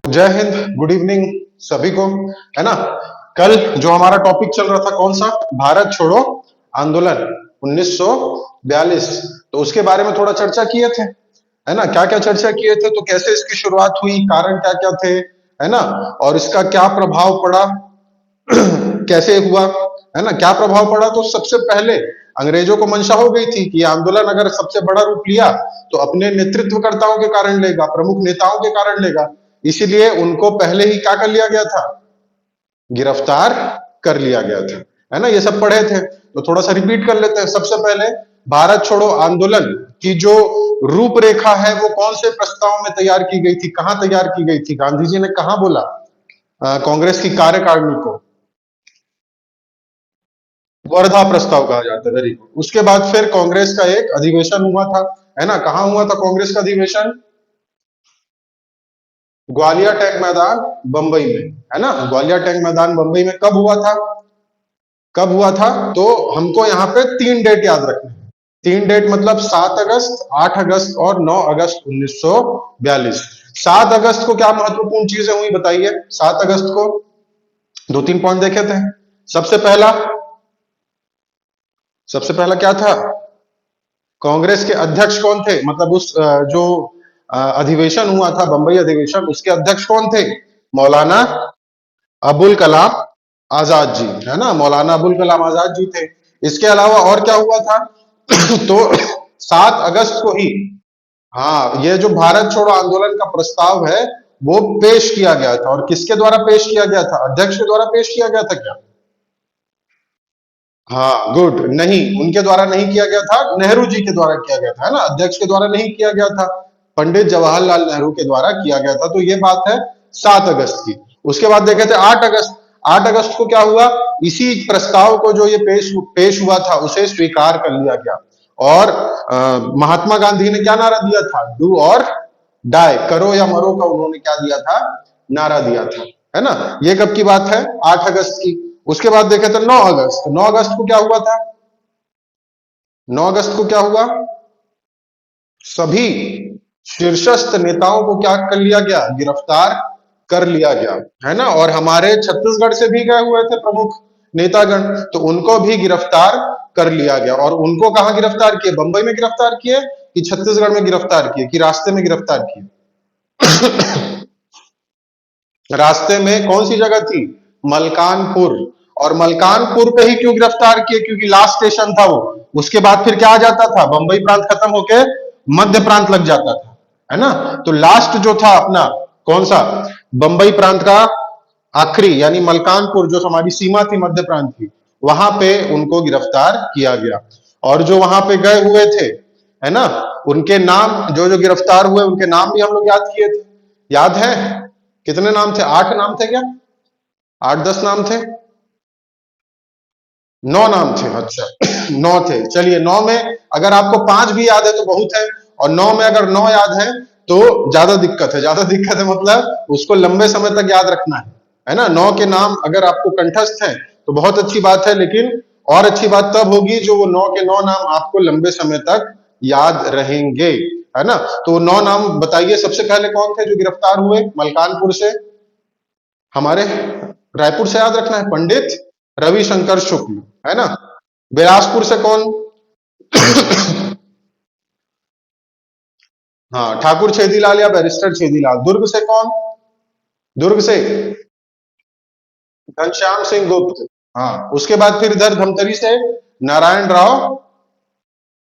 जय Hind, good evening सभी को। है ना। कल जो हमारा टॉपिक चल रहा था कौन सा, भारत छोड़ो आंदोलन 1942, तो उसके बारे में थोड़ा चर्चा किए थे। है ना, क्या क्या चर्चा किए थे, तो कैसे इसकी शुरुआत हुई, कारण क्या क्या थे, है ना, और इसका क्या प्रभाव पड़ा, कैसे हुआ, है ना, क्या प्रभाव पड़ा। तो सबसे पहले अंग्रेजों को मंशा हो गई थी कि ये आंदोलन अगर सबसे बड़ा रूप लिया तो अपने नेतृत्वकर्ताओं के कारण लेगा, प्रमुख नेताओं के कारण लेगा। इसीलिए उनको पहले ही क्या कर लिया गया था, गिरफ्तार कर लिया गया था। है ना, ये सब पढ़े थे तो थोड़ा सा रिपीट कर लेते हैं। सबसे पहले भारत छोड़ो आंदोलन की जो रूपरेखा है वो कौन से प्रस्ताव में तैयार की गई थी, कहां तैयार की गई थी, गांधी जी ने कहा बोला कांग्रेस की कार्यकारिणी को, वर्धा प्रस्ताव कहा जाता है। Very good. उसके बाद फिर कांग्रेस का एक अधिवेशन हुआ था। है ना, कहां हुआ था कांग्रेस का अधिवेशन, ग्वालियर टैंक मैदान बंबई में। है ना, ग्वालियर टैंक मैदान बंबई में कब हुआ था, कब हुआ था, तो हमको यहाँ पे 3 डेट याद रखने हैं। 3 डेट मतलब 7 अगस्त, 8 अगस्त और 9 अगस्त 1942। 7 अगस्त को क्या महत्वपूर्ण चीजें हुई बताइए। 7 अगस्त को दो तीन पॉइंट देखे थे। सबसे पहला, सबसे पहला क्या था, कांग्रेस के अध्यक्ष कौन थे, मतलब उस जो अधिवेशन हुआ था बंबई अधिवेशन, उसके अध्यक्ष कौन थे, मौलाना अबुल कलाम आजाद जी। है ना, मौलाना अबुल कलाम आजाद जी थे। इसके अलावा और क्या हुआ था, तो 7 अगस्त को ही, हाँ, ये जो भारत छोड़ो आंदोलन का प्रस्ताव है वो पेश किया गया था। और किसके द्वारा पेश किया गया था, अध्यक्ष के द्वारा पेश किया गया था क्या, हाँ गुड, नहीं, उनके द्वारा नहीं किया गया था, नेहरू जी के द्वारा किया गया था। है ना, अध्यक्ष के द्वारा नहीं किया गया था, पंडित जवाहरलाल नेहरू के द्वारा किया गया था। तो ये बात है 7 अगस्त की। उसके बाद देखे थे 8 अगस्त। 8 अगस्त को क्या हुआ, इसी प्रस्ताव को जो ये पेश हुआ था उसे स्वीकार कर लिया गया। और महात्मा गांधी ने क्या नारा दिया था, डू और डाई, करो या मरो का उन्होंने क्या दिया था, नारा दिया था। है ना, ये कब की बात है, 8 अगस्त की। उसके बाद देखे तो 9 अगस्त। 9 अगस्त को क्या हुआ था, 9 अगस्त को क्या हुआ, सभी शीर्षस्थ नेताओं को क्या कर लिया गया, गिरफ्तार कर लिया गया। है ना, और हमारे छत्तीसगढ़ से भी गए हुए थे प्रमुख नेतागण, तो उनको भी गिरफ्तार कर लिया गया। और उनको कहां गिरफ्तार किए, बंबई में गिरफ्तार किए कि छत्तीसगढ़ में गिरफ्तार किए कि रास्ते में गिरफ्तार किए, रास्ते में कौन सी जगह थी, मलकानपुर। और मलकानपुर पे ही क्यों गिरफ्तार किए, क्योंकि लास्ट स्टेशन था वो। उसके बाद फिर क्या आ जाता था, बंबई प्रांत खत्म होके मध्य प्रांत लग जाता था। है ना, तो लास्ट जो था अपना कौन सा, बंबई प्रांत का आखिरी, यानी मलकानपुर जो हमारी सीमा थी मध्य प्रांत की, वहां पे उनको गिरफ्तार किया गया। और जो वहां पे गए हुए थे, है ना, उनके नाम, जो जो गिरफ्तार हुए उनके नाम भी हम लोग याद किए थे। याद है, कितने नाम थे, 8 नाम थे क्या, 8 10 नाम थे, 9 नाम थे, अच्छा 9 थे। चलिए, 9 में अगर आपको 5 भी याद है तो बहुत है, और 9 में अगर 9 याद है तो ज्यादा दिक्कत है। ज्यादा दिक्कत है मतलब उसको लंबे समय तक याद रखना है ना। 9 के नाम अगर आपको कंठस्थ है तो बहुत अच्छी बात है, लेकिन और अच्छी बात तब होगी जो वो 9 के 9 नाम आपको लंबे समय तक याद रहेंगे। है ना, तो 9 नाम बताइए। सबसे पहले कौन थे जो गिरफ्तार हुए मलकानपुर से, हमारे रायपुर से याद रखना है, पंडित रविशंकर शुक्ल। है ना, बिलासपुर से कौन, हाँ, ठाकुर छेदीलाल या बैरिस्टर छेदीलाल। दुर्ग से कौन, दुर्ग से घनश्याम सिंह गुप्त। हाँ, उसके बाद फिर इधर धमतरी से नारायण राव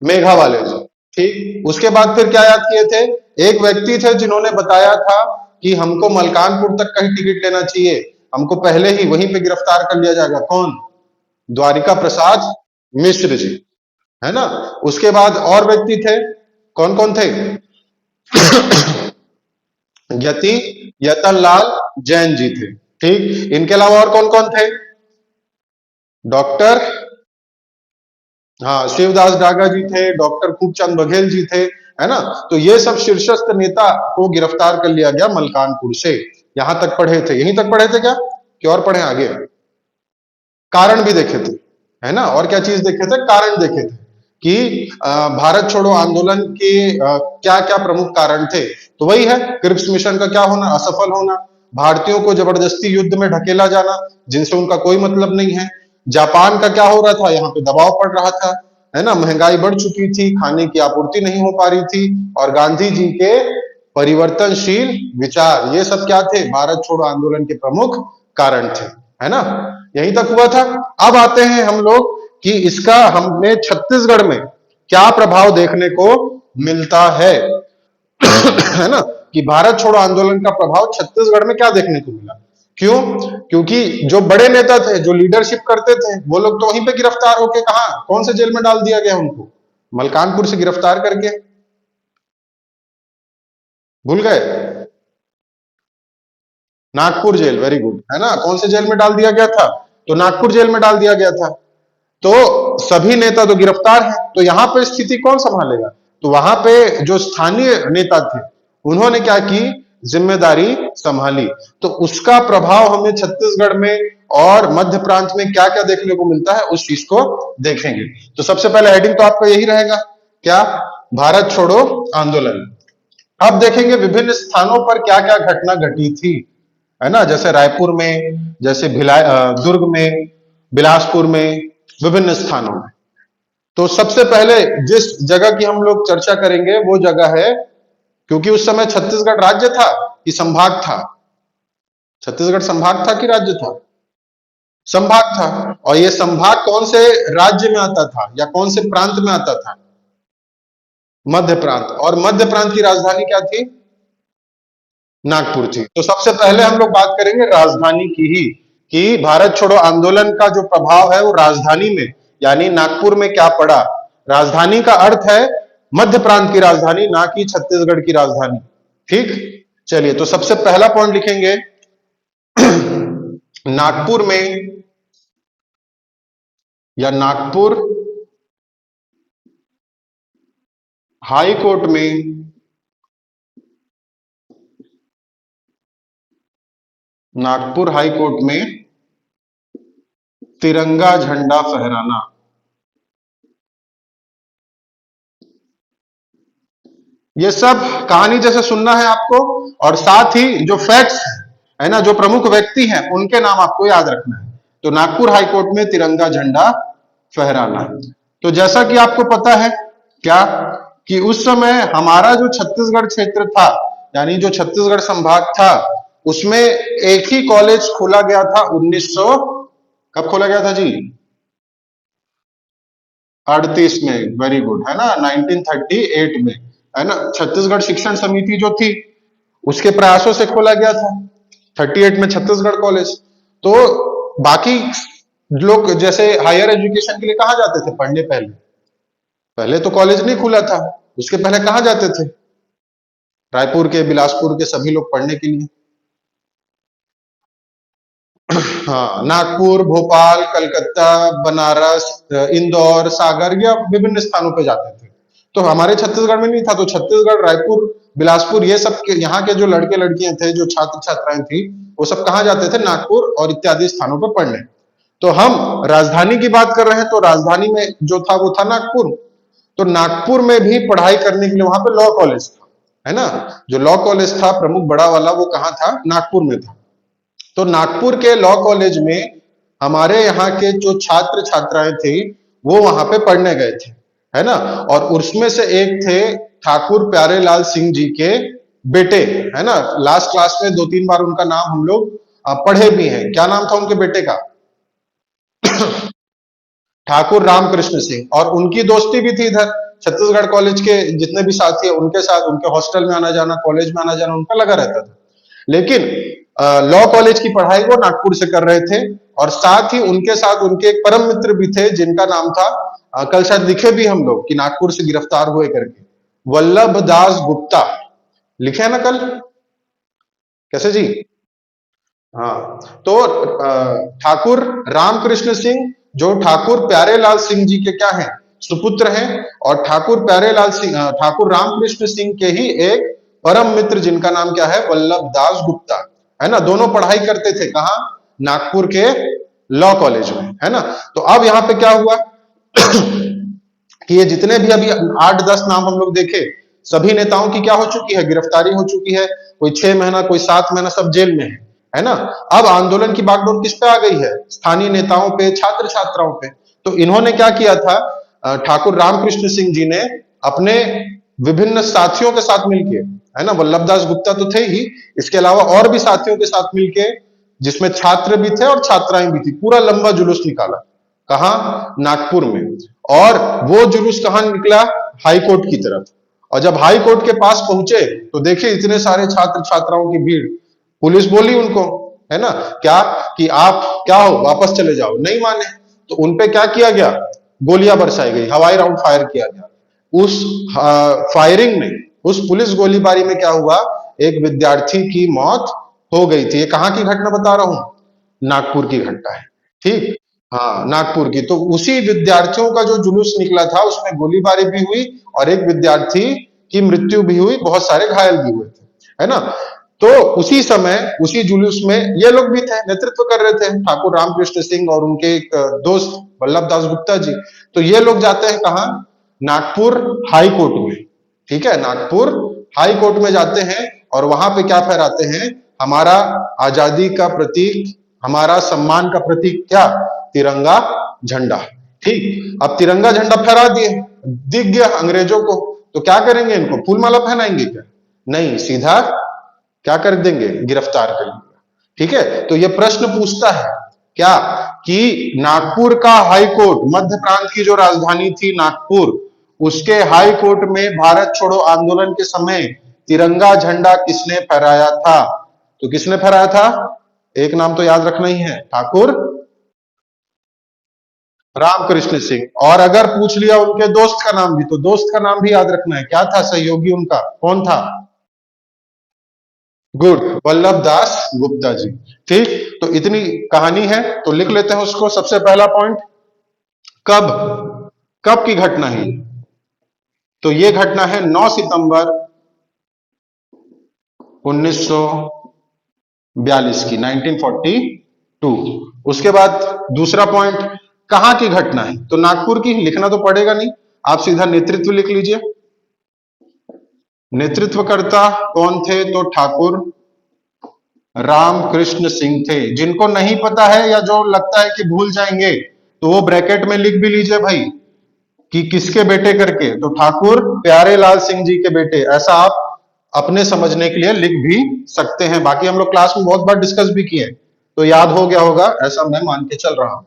मेघावाले जी। ठीक, उसके बाद फिर क्या याद किए थे, एक व्यक्ति थे जिन्होंने बताया था कि हमको मलकानपुर तक का ही टिकट लेना चाहिए, हमको पहले ही वहीं पे गिरफ्तार कर लिया जाएगा, कौन, द्वारिका प्रसाद मिश्र जी। है ना, उसके बाद और व्यक्ति थे, कौन कौन थे, यति यतन लाल जैन जी थे। ठीक, इनके अलावा और कौन कौन थे, डॉक्टर, हाँ, शिवदास डागा जी थे, डॉक्टर खूबचंद बघेल जी थे। है ना, तो ये सब शीर्षस्थ नेता को गिरफ्तार कर लिया गया मलकानपुर से। यहां तक पढ़े थे, यहीं तक पढ़े थे क्या, कि और पढ़े आगे, कारण भी देखे थे। है ना, और क्या चीज देखे थे, कारण देखे थे कि भारत छोड़ो आंदोलन के क्या क्या प्रमुख कारण थे। तो वही है, क्रिप्स मिशन का क्या होना, असफल होना, भारतीयों को जबरदस्ती युद्ध में ढकेला जाना, जिनसे उनका कोई मतलब नहीं है। जापान का क्या हो रहा था, यहाँ पे दबाव पड़ रहा था, है ना, महंगाई बढ़ चुकी थी, खाने की आपूर्ति नहीं हो पा रही थी, और गांधी जी के परिवर्तनशील विचार, ये सब क्या थे, भारत छोड़ो आंदोलन के प्रमुख कारण थे, है ना। यहीं तक हुआ था। अब आते हैं हम लोग कि इसका हमने छत्तीसगढ़ में क्या प्रभाव देखने को मिलता है है ना, कि भारत छोड़ो आंदोलन का प्रभाव छत्तीसगढ़ में क्या देखने को मिला। क्यों? क्योंकि जो बड़े नेता थे, जो लीडरशिप करते थे, वो लोग तो वहीं पे गिरफ्तार होके, कहा, कौन से जेल में डाल दिया गया उनको, मलकानपुर से गिरफ्तार करके, भूल गए, नागपुर जेल, वेरी गुड, है ना, कौन से जेल में डाल दिया गया था, तो नागपुर जेल में डाल दिया गया था। तो सभी नेता तो गिरफ्तार हैं, तो यहां पे स्थिति कौन संभालेगा, तो वहां पे जो स्थानीय नेता थे उन्होंने क्या की, जिम्मेदारी संभाली। तो उसका प्रभाव हमें छत्तीसगढ़ में और मध्य प्रांत में क्या क्या देखने को मिलता है, उस चीज को देखेंगे। तो सबसे पहले हेडिंग तो आपका यही रहेगा, क्या, भारत छोड़ो आंदोलन। अब देखेंगे विभिन्न स्थानों पर क्या क्या घटना घटी थी, है ना, जैसे रायपुर में, जैसे दुर्ग में, बिलासपुर में, विभिन्न स्थानों में। तो सबसे पहले जिस जगह की हम लोग चर्चा करेंगे वो जगह है, क्योंकि उस समय छत्तीसगढ़ राज्य था कि संभाग था, छत्तीसगढ़ संभाग था कि राज्य था, संभाग था। और ये संभाग कौन से राज्य में आता था या कौन से प्रांत में आता था, मध्य प्रांत। और मध्य प्रांत की राजधानी क्या थी, नागपुर थी। तो सबसे पहले हम लोग बात करेंगे राजधानी की ही, कि भारत छोड़ो आंदोलन का जो प्रभाव है वो राजधानी में, यानी नागपुर में क्या पड़ा। राजधानी का अर्थ है मध्य प्रांत की राजधानी, ना कि छत्तीसगढ़ की राजधानी। ठीक, चलिए, तो सबसे पहला पॉइंट लिखेंगे नागपुर में, या नागपुर हाई कोर्ट में नागपुर हाई कोर्ट में तिरंगा झंडा फहराना। ये सब कहानी जैसे सुनना है आपको, और साथ ही जो फैक्ट्स है ना, जो प्रमुख व्यक्ति हैं उनके नाम आपको याद रखना है। तो नागपुर हाईकोर्ट में तिरंगा झंडा फहराना। तो जैसा कि आपको पता है क्या, कि उस समय हमारा जो छत्तीसगढ़ क्षेत्र था, यानी जो छत्तीसगढ़ संभाग था, उसमें एक ही कॉलेज खोला गया था 1900, कब खोला गया था जी, 38 में, वेरी गुड, है ना, 1938 में, है ना। छत्तीसगढ़ शिक्षण समिति जो थी उसके प्रयासों से खोला गया था 38 में छत्तीसगढ़ कॉलेज। तो बाकी लोग जैसे हायर एजुकेशन के लिए कहाँ जाते थे पढ़ने, पहले पहले तो कॉलेज नहीं खुला था, उसके पहले कहाँ जाते थे, रायपुर के, बिलासपुर के सभी लोग पढ़ने के लिए, हाँ, नागपुर, भोपाल, कलकत्ता, बनारस, इंदौर, सागर, या विभिन्न स्थानों पे जाते थे। तो हमारे छत्तीसगढ़ में नहीं था, तो छत्तीसगढ़, रायपुर, बिलासपुर, ये सब के यहाँ के जो लड़के लड़कियां थे, जो छात्र छात्राएं थी, वो सब कहाँ जाते थे, नागपुर और इत्यादि स्थानों पर पढ़ने। तो हम राजधानी की बात कर रहे हैं, तो राजधानी में जो था वो था नागपुर। तो नागपुर में भी पढ़ाई करने के लिए वहां पे लॉ कॉलेज था, है ना, जो लॉ कॉलेज था प्रमुख बड़ा वाला, वो कहाँ था, नागपुर में था। तो नागपुर के लॉ कॉलेज में हमारे यहाँ के जो छात्र छात्राएं थी वो वहां पे पढ़ने गए थे, है ना। और उसमें से एक थे ठाकुर प्यारेलाल सिंह जी के बेटे, है ना, लास्ट क्लास में 2-3 बार उनका नाम हम लोग पढ़े भी हैं। क्या नाम था उनके बेटे का, ठाकुर रामकृष्ण सिंह। और उनकी दोस्ती भी थी इधर छत्तीसगढ़ कॉलेज के जितने भी साथी है उनके साथ, उनके हॉस्टल में आना जाना, कॉलेज में आना जाना उनका लगा रहता था। लेकिन लॉ कॉलेज की पढ़ाई वो नागपुर से कर रहे थे, और साथ ही उनके साथ उनके एक परम मित्र भी थे जिनका नाम था, कल शायद लिखे भी हम लोग कि नागपुर से गिरफ्तार हुए करके, वल्लभ दास गुप्ता, लिखे है ना कल, कैसे जी, हाँ। तो ठाकुर रामकृष्ण सिंह जो ठाकुर प्यारेलाल सिंह जी के क्या हैं, सुपुत्र हैं, और ठाकुर प्यारेलाल सिंह, ठाकुर रामकृष्ण सिंह के ही एक परम मित्र जिनका नाम क्या है, वल्लभ दास गुप्ता, है ना। दोनों पढ़ाई करते थे कहा, नागपुर के लॉ कॉलेज में, है ना। तो अब यहाँ पे क्या हुआ कि ये जितने भी अभी 8-10 नाम हम लोग देखे, सभी नेताओं की क्या हो चुकी है, गिरफ्तारी हो चुकी है। कोई 6 महीना, कोई 7 महीना, सब जेल में है ना। अब आंदोलन की बागडोर किस पे आ गई है, स्थानीय नेताओं पे, छात्र छात्राओं पे। तो इन्होंने क्या किया था, ठाकुर रामकृष्ण सिंह जी ने अपने विभिन्न साथियों के साथ मिलके, है ना, वल्लभ दास गुप्ता तो थे ही, इसके अलावा और भी साथियों के साथ मिलके, जिसमें छात्र भी थे और छात्राएं भी थी, पूरा लंबा जुलूस निकाला। कहा, नागपुर में। और वो जुलूस कहां निकला, हाई कोर्ट की तरफ। और जब हाई कोर्ट के पास पहुंचे तो देखिए इतने सारे छात्र छात्राओं की भीड़। पुलिस बोली उनको, है ना, क्या कि आप क्या हो, वापस चले जाओ। नहीं माने तो उनपे क्या किया गया, गोलियां बरसाई गई, हवाई राउंड फायर किया गया। उस फायरिंग में, उस पुलिस गोलीबारी में क्या हुआ, एक विद्यार्थी की मौत हो गई थी। ये कहां की घटना बता रहा हूं, नागपुर की घटना है। ठीक, हाँ, नागपुर की। तो उसी विद्यार्थियों का जो जुलूस निकला था उसमें गोलीबारी भी हुई और एक विद्यार्थी की मृत्यु भी हुई, बहुत सारे घायल भी हुए थे, है ना। तो उसी समय, उसी जुलूस में ये लोग भी थे, नेतृत्व कर रहे थे, ठाकुर रामकृष्ण सिंह और उनके एक दोस्त वल्लभ दास गुप्ता जी। तो ये लोग जाते हैं कहा, नागपुर हाई कोर्ट में। ठीक है, नागपुर हाई कोर्ट में जाते हैं और वहां पे क्या फहराते हैं, हमारा आजादी का प्रतीक, हमारा सम्मान का प्रतीक क्या, तिरंगा झंडा। ठीक, अब तिरंगा झंडा फहरा दिए, दिख गया अंग्रेजों को, तो क्या करेंगे, इनको फूलमाला पहनाएंगे क्या, नहीं, सीधा क्या कर देंगे, गिरफ्तार कर लेंगे। ठीक है, तो ये प्रश्न पूछता है क्या, कि नागपुर का हाई कोर्ट, मध्य प्रांत की जो राजधानी थी नागपुर, उसके हाई कोर्ट में भारत छोड़ो आंदोलन के समय तिरंगा झंडा किसने फहराया था। तो किसने फहराया था, एक नाम तो याद रखना ही है, ठाकुर रामकृष्ण सिंह। और अगर पूछ लिया उनके दोस्त का नाम भी, तो दोस्त का नाम भी याद रखना है, क्या था सहयोगी उनका, कौन था, गुड, वल्लभ दास गुप्ता जी। ठीक, तो इतनी कहानी है, तो लिख लेते हैं उसको। सबसे पहला पॉइंट, कब, कब की घटना है, तो ये घटना है 9 सितंबर 1942 की, 1942। उसके बाद दूसरा पॉइंट, कहां की घटना है, तो नागपुर की, लिखना तो पड़ेगा नहीं, आप सीधा नेतृत्व लिख लीजिए। नेतृत्वकर्ता कौन थे, तो ठाकुर रामकृष्ण सिंह थे। जिनको नहीं पता है या जो लगता है कि भूल जाएंगे, तो वो ब्रैकेट में लिख भी लीजिए भाई, कि किसके बेटे करके, तो ठाकुर प्यारे लाल सिंह जी के बेटे, ऐसा आप अपने समझने के लिए लिख भी सकते हैं। बाकी हम लोग क्लास में बहुत बार डिस्कस भी किए, तो याद हो गया होगा, ऐसा मैं मान के चल रहा हूं।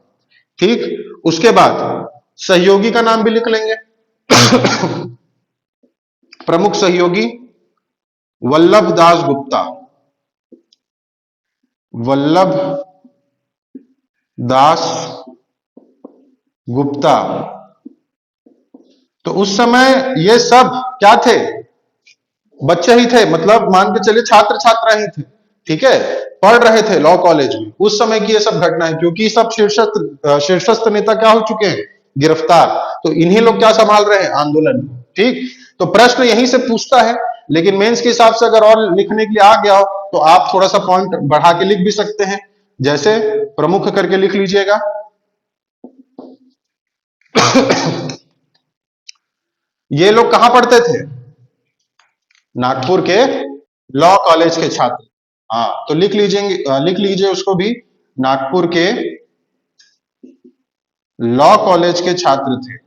ठीक, उसके बाद सहयोगी का नाम भी लिख लेंगे। प्रमुख सहयोगी वल्लभ दास गुप्ता, वल्लभ दास गुप्ता। तो उस समय ये सब क्या थे, बच्चे ही थे, मतलब मान के चलिए छात्र छात्रा ही थे। ठीक है, पढ़ रहे थे लॉ कॉलेज में, उस समय की ये सब घटना है, क्योंकि सब शीर्षस्थ नेता क्या हो चुके हैं, गिरफ्तार। तो इन्हीं लोग क्या संभाल रहे हैं, आंदोलन। ठीक, तो प्रश्न यहीं से पूछता है, लेकिन मेंस के हिसाब से अगर और लिखने के लिए आ गया हो तो आप थोड़ा सा पॉइंट बढ़ा के लिख भी सकते हैं, जैसे प्रमुख करके लिख लीजिएगा। ये लोग कहां पढ़ते थे, नागपुर के लॉ कॉलेज के छात्र। हाँ, तो लिख लीजिए उसको भी, नागपुर के लॉ कॉलेज के छात्र थे।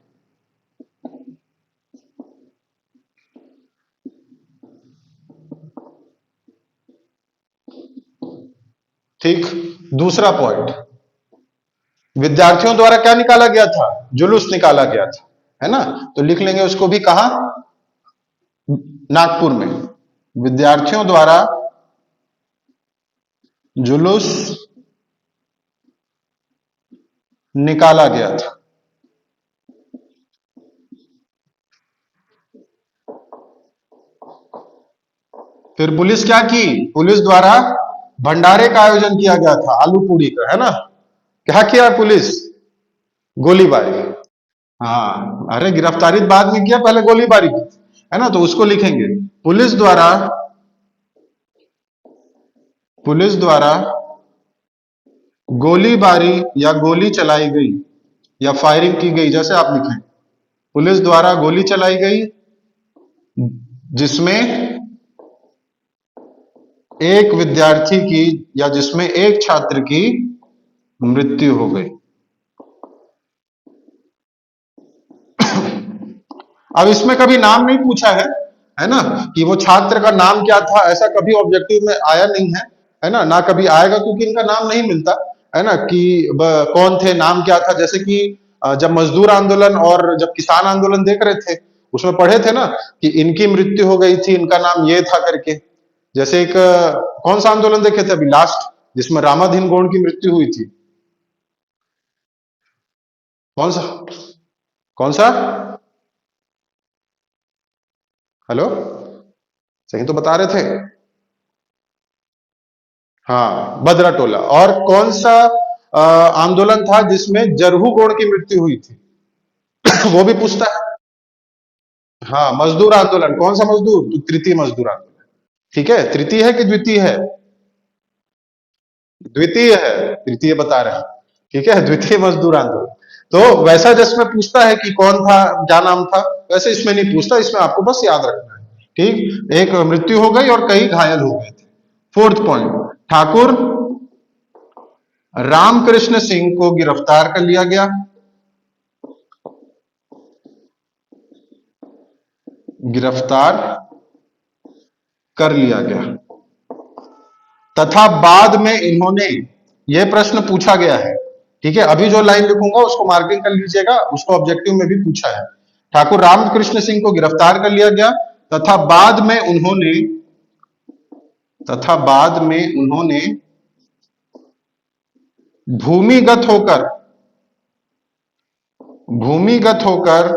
ठीक, दूसरा पॉइंट, विद्यार्थियों द्वारा क्या निकाला गया था, जुलूस निकाला गया था, है ना। तो लिख लेंगे उसको भी, कहा, नागपुर में विद्यार्थियों द्वारा जुलूस निकाला गया था। फिर पुलिस क्या की, पुलिस द्वारा भंडारे का आयोजन किया गया था, आलू पूड़ी का, है ना। क्या किया पुलिस, गोलीबारी। हाँ, अरे गिरफ्तारी बाद में किया, पहले गोलीबारी की, है ना। तो उसको लिखेंगे, पुलिस द्वारा, पुलिस द्वारा गोलीबारी या गोली चलाई गई या फायरिंग की गई, जैसे आप लिखें, पुलिस द्वारा गोली चलाई गई जिसमें एक विद्यार्थी की या जिसमें एक छात्र की मृत्यु हो गई। अब इसमें कभी नाम नहीं पूछा है ना, कि वो छात्र का नाम क्या था, ऐसा कभी ऑब्जेक्टिव में आया नहीं है ना, ना कभी आएगा, क्योंकि इनका नाम नहीं मिलता है ना, कि कौन थे, नाम क्या था। जैसे कि जब मजदूर आंदोलन और जब किसान आंदोलन देख रहे थे, उसमें पढ़े थे ना कि इनकी मृत्यु हो गई थी, इनका नाम ये था करके। जैसे एक कौन सा आंदोलन देखे थे अभी लास्ट, जिसमें रामाधीन गौड़ की मृत्यु हुई थी? कौन सा? कौन सा? हेलो, सही तो बता रहे थे। हाँ, बदरा टोला। और कौन सा आंदोलन था जिसमें जरहू गोड़ की मृत्यु हुई थी? वो भी पूछता है। हाँ, मजदूर आंदोलन। कौन सा मजदूर? तो तृतीय मजदूर आंदोलन। ठीक है, तृतीय है कि द्वितीय है? द्वितीय है, तृतीय बता रहे हैं। ठीक है, द्वितीय मजदूर आंदोलन। तो वैसा जिसमें पूछता है कि कौन था, क्या नाम था, वैसे इसमें नहीं पूछता, इसमें आपको बस याद रखना है। ठीक, एक मृत्यु हो गई और कई घायल हो गए थे। फोर्थ पॉइंट, ठाकुर रामकृष्ण सिंह को गिरफ्तार कर लिया गया। गिरफ्तार कर लिया गया तथा बाद में इन्होंने, यह प्रश्न पूछा गया है। ठीक है, अभी जो लाइन लिखूंगा उसको मार्किंग कर लीजिएगा, उसको ऑब्जेक्टिव में भी पूछा है। ठाकुर रामकृष्ण सिंह को गिरफ्तार कर लिया गया तथा बाद में उन्होंने भूमिगत होकर भूमिगत होकर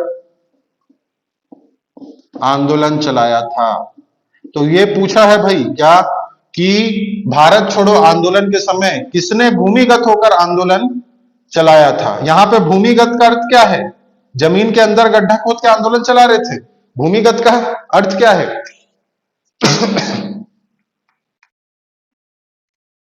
आंदोलन चलाया था। तो ये पूछा है भाई क्या, कि भारत छोड़ो आंदोलन के समय किसने भूमिगत होकर आंदोलन चलाया था? यहां पे भूमिगत का अर्थ क्या है? जमीन के अंदर गड्ढा खोद के आंदोलन चला रहे थे। भूमिगत का अर्थ क्या है?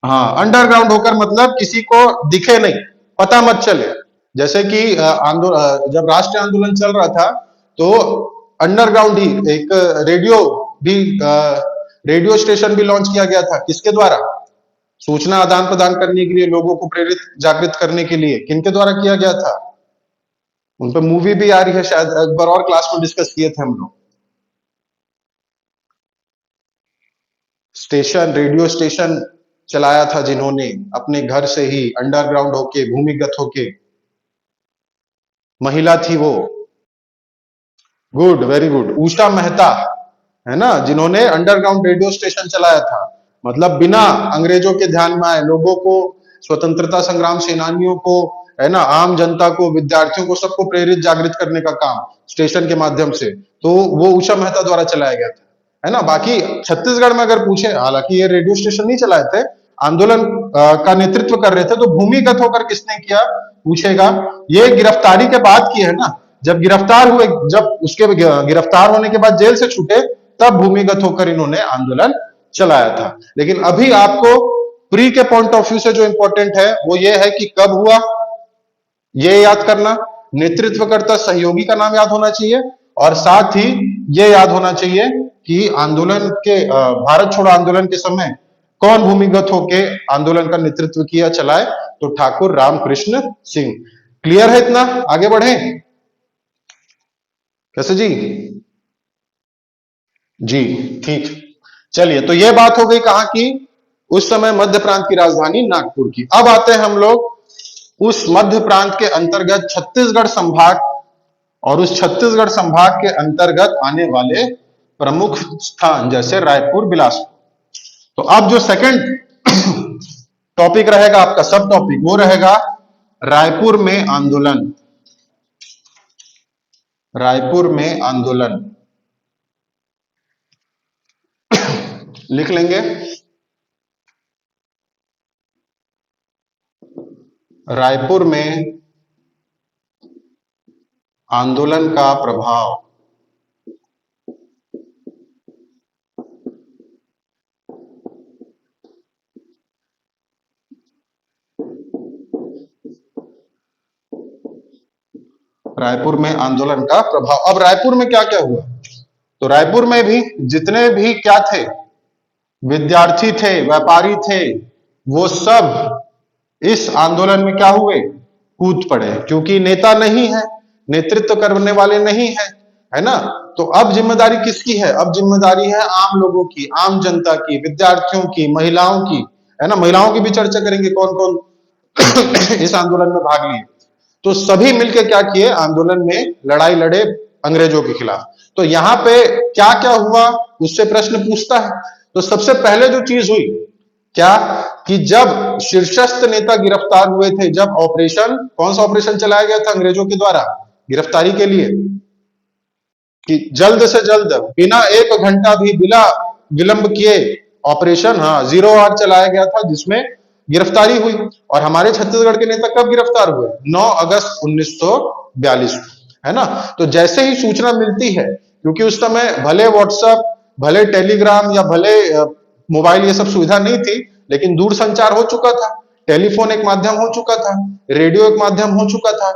हाँ, अंडरग्राउंड होकर, मतलब किसी को दिखे नहीं, पता मत चले। जैसे कि आंदोलन, जब राष्ट्रीय आंदोलन चल रहा था तो अंडरग्राउंड ही एक रेडियो भी, रेडियो स्टेशन भी लॉन्च किया गया था। किसके द्वारा? सूचना आदान प्रदान करने के लिए, लोगों को प्रेरित जागृत करने के लिए। किनके द्वारा किया गया था? उन पर मूवी भी आ रही है, शायद एक बार और क्लास में डिस्कस किए थे हम लोग। स्टेशन, रेडियो स्टेशन चलाया था जिन्होंने, अपने घर से ही अंडरग्राउंड होके, भूमिगत होके। महिला थी वो। Good, very good, Usha Mehta, है ना, जिन्होंने अंडरग्राउंड रेडियो स्टेशन चलाया था। मतलब बिना अंग्रेजों के ध्यान में आए, लोगों को, स्वतंत्रता संग्राम सेनानियों को, है ना, आम जनता को, विद्यार्थियों को, सबको प्रेरित जागृत करने का काम स्टेशन के माध्यम से, तो वो उषा मेहता द्वारा चलाया गया था, है ना। बाकी छत्तीसगढ़ में अगर पूछे, हालांकि ये रेडियो स्टेशन नहीं चलाए थे, आंदोलन का नेतृत्व कर रहे थे, तो भूमिगत होकर किसने किया पूछेगा। ये गिरफ्तारी के बाद की है ना, जब गिरफ्तार हुए, जब उसके गिरफ्तार होने के बाद जेल से छूटे, तब भूमिगत होकर इन्होंने आंदोलन चलाया था। लेकिन अभी आपको प्री के पॉइंट ऑफ व्यू से जो इंपॉर्टेंट है वो ये है कि कब हुआ, ये याद करना, नेतृत्वकर्ता सहयोगी का नाम याद होना चाहिए, और साथ ही ये याद होना चाहिए कि आंदोलन के, भारत छोड़ो आंदोलन के समय कौन भूमिगत होके आंदोलन का नेतृत्व किया, चलाए, तो ठाकुर रामकृष्ण सिंह। क्लियर है इतना? आगे बढ़े कैसे जी? जी, ठीक। चलिए, तो यह बात हो गई कहां की? उस समय मध्य प्रांत की राजधानी नागपुर की। अब आते हैं हम लोग उस मध्य प्रांत के अंतर्गत छत्तीसगढ़ संभाग, और उस छत्तीसगढ़ संभाग के अंतर्गत आने वाले प्रमुख स्थान जैसे रायपुर, बिलासपुर। तो अब जो सेकंड टॉपिक रहेगा आपका, सब टॉपिक, वो रहेगा रायपुर में आंदोलन। रायपुर में आंदोलन लिख लेंगे। रायपुर में आंदोलन का प्रभाव। रायपुर में आंदोलन का प्रभाव। अब रायपुर में क्या क्या हुआ? तो रायपुर में भी जितने भी क्या थे, विद्यार्थी थे, व्यापारी थे, वो सब इस आंदोलन में क्या हुए, कूद पड़े, क्योंकि नेता नहीं है, नेतृत्व करने वाले नहीं है, है ना। तो अब जिम्मेदारी किसकी है, अब जिम्मेदारी है आम लोगों की, आम जनता की, विद्यार्थियों की, महिलाओं की, है ना। महिलाओं की भी चर्चा करेंगे, कौन कौन इस आंदोलन में भाग लिए। तो सभी मिलकर क्या किए, आंदोलन में लड़ाई लड़े अंग्रेजों के खिलाफ। तो यहाँ पे क्या क्या हुआ, उससे प्रश्न पूछता है। तो सबसे पहले जो चीज हुई क्या, कि जब शीर्षस्थ नेता गिरफ्तार हुए थे, जब ऑपरेशन, कौन सा ऑपरेशन चलाया गया था अंग्रेजों के द्वारा गिरफ्तारी के लिए, कि जल्द से जल्द बिना एक घंटा भी बिना विलंब किए ऑपरेशन, हाँ, 0 आवर चलाया गया था, जिसमें गिरफ्तारी हुई। और हमारे छत्तीसगढ़ के नेता कब गिरफ्तार हुए, 9 अगस्त 1942 को, है ना। तो जैसे ही सूचना मिलती है, क्योंकि उस समय भले व्हाट्सएप, भले टेलीग्राम या भले मोबाइल, ये सब सुविधा नहीं थी, लेकिन दूर संचार हो चुका था, टेलीफोन एक माध्यम हो चुका था, रेडियो एक माध्यम हो चुका था,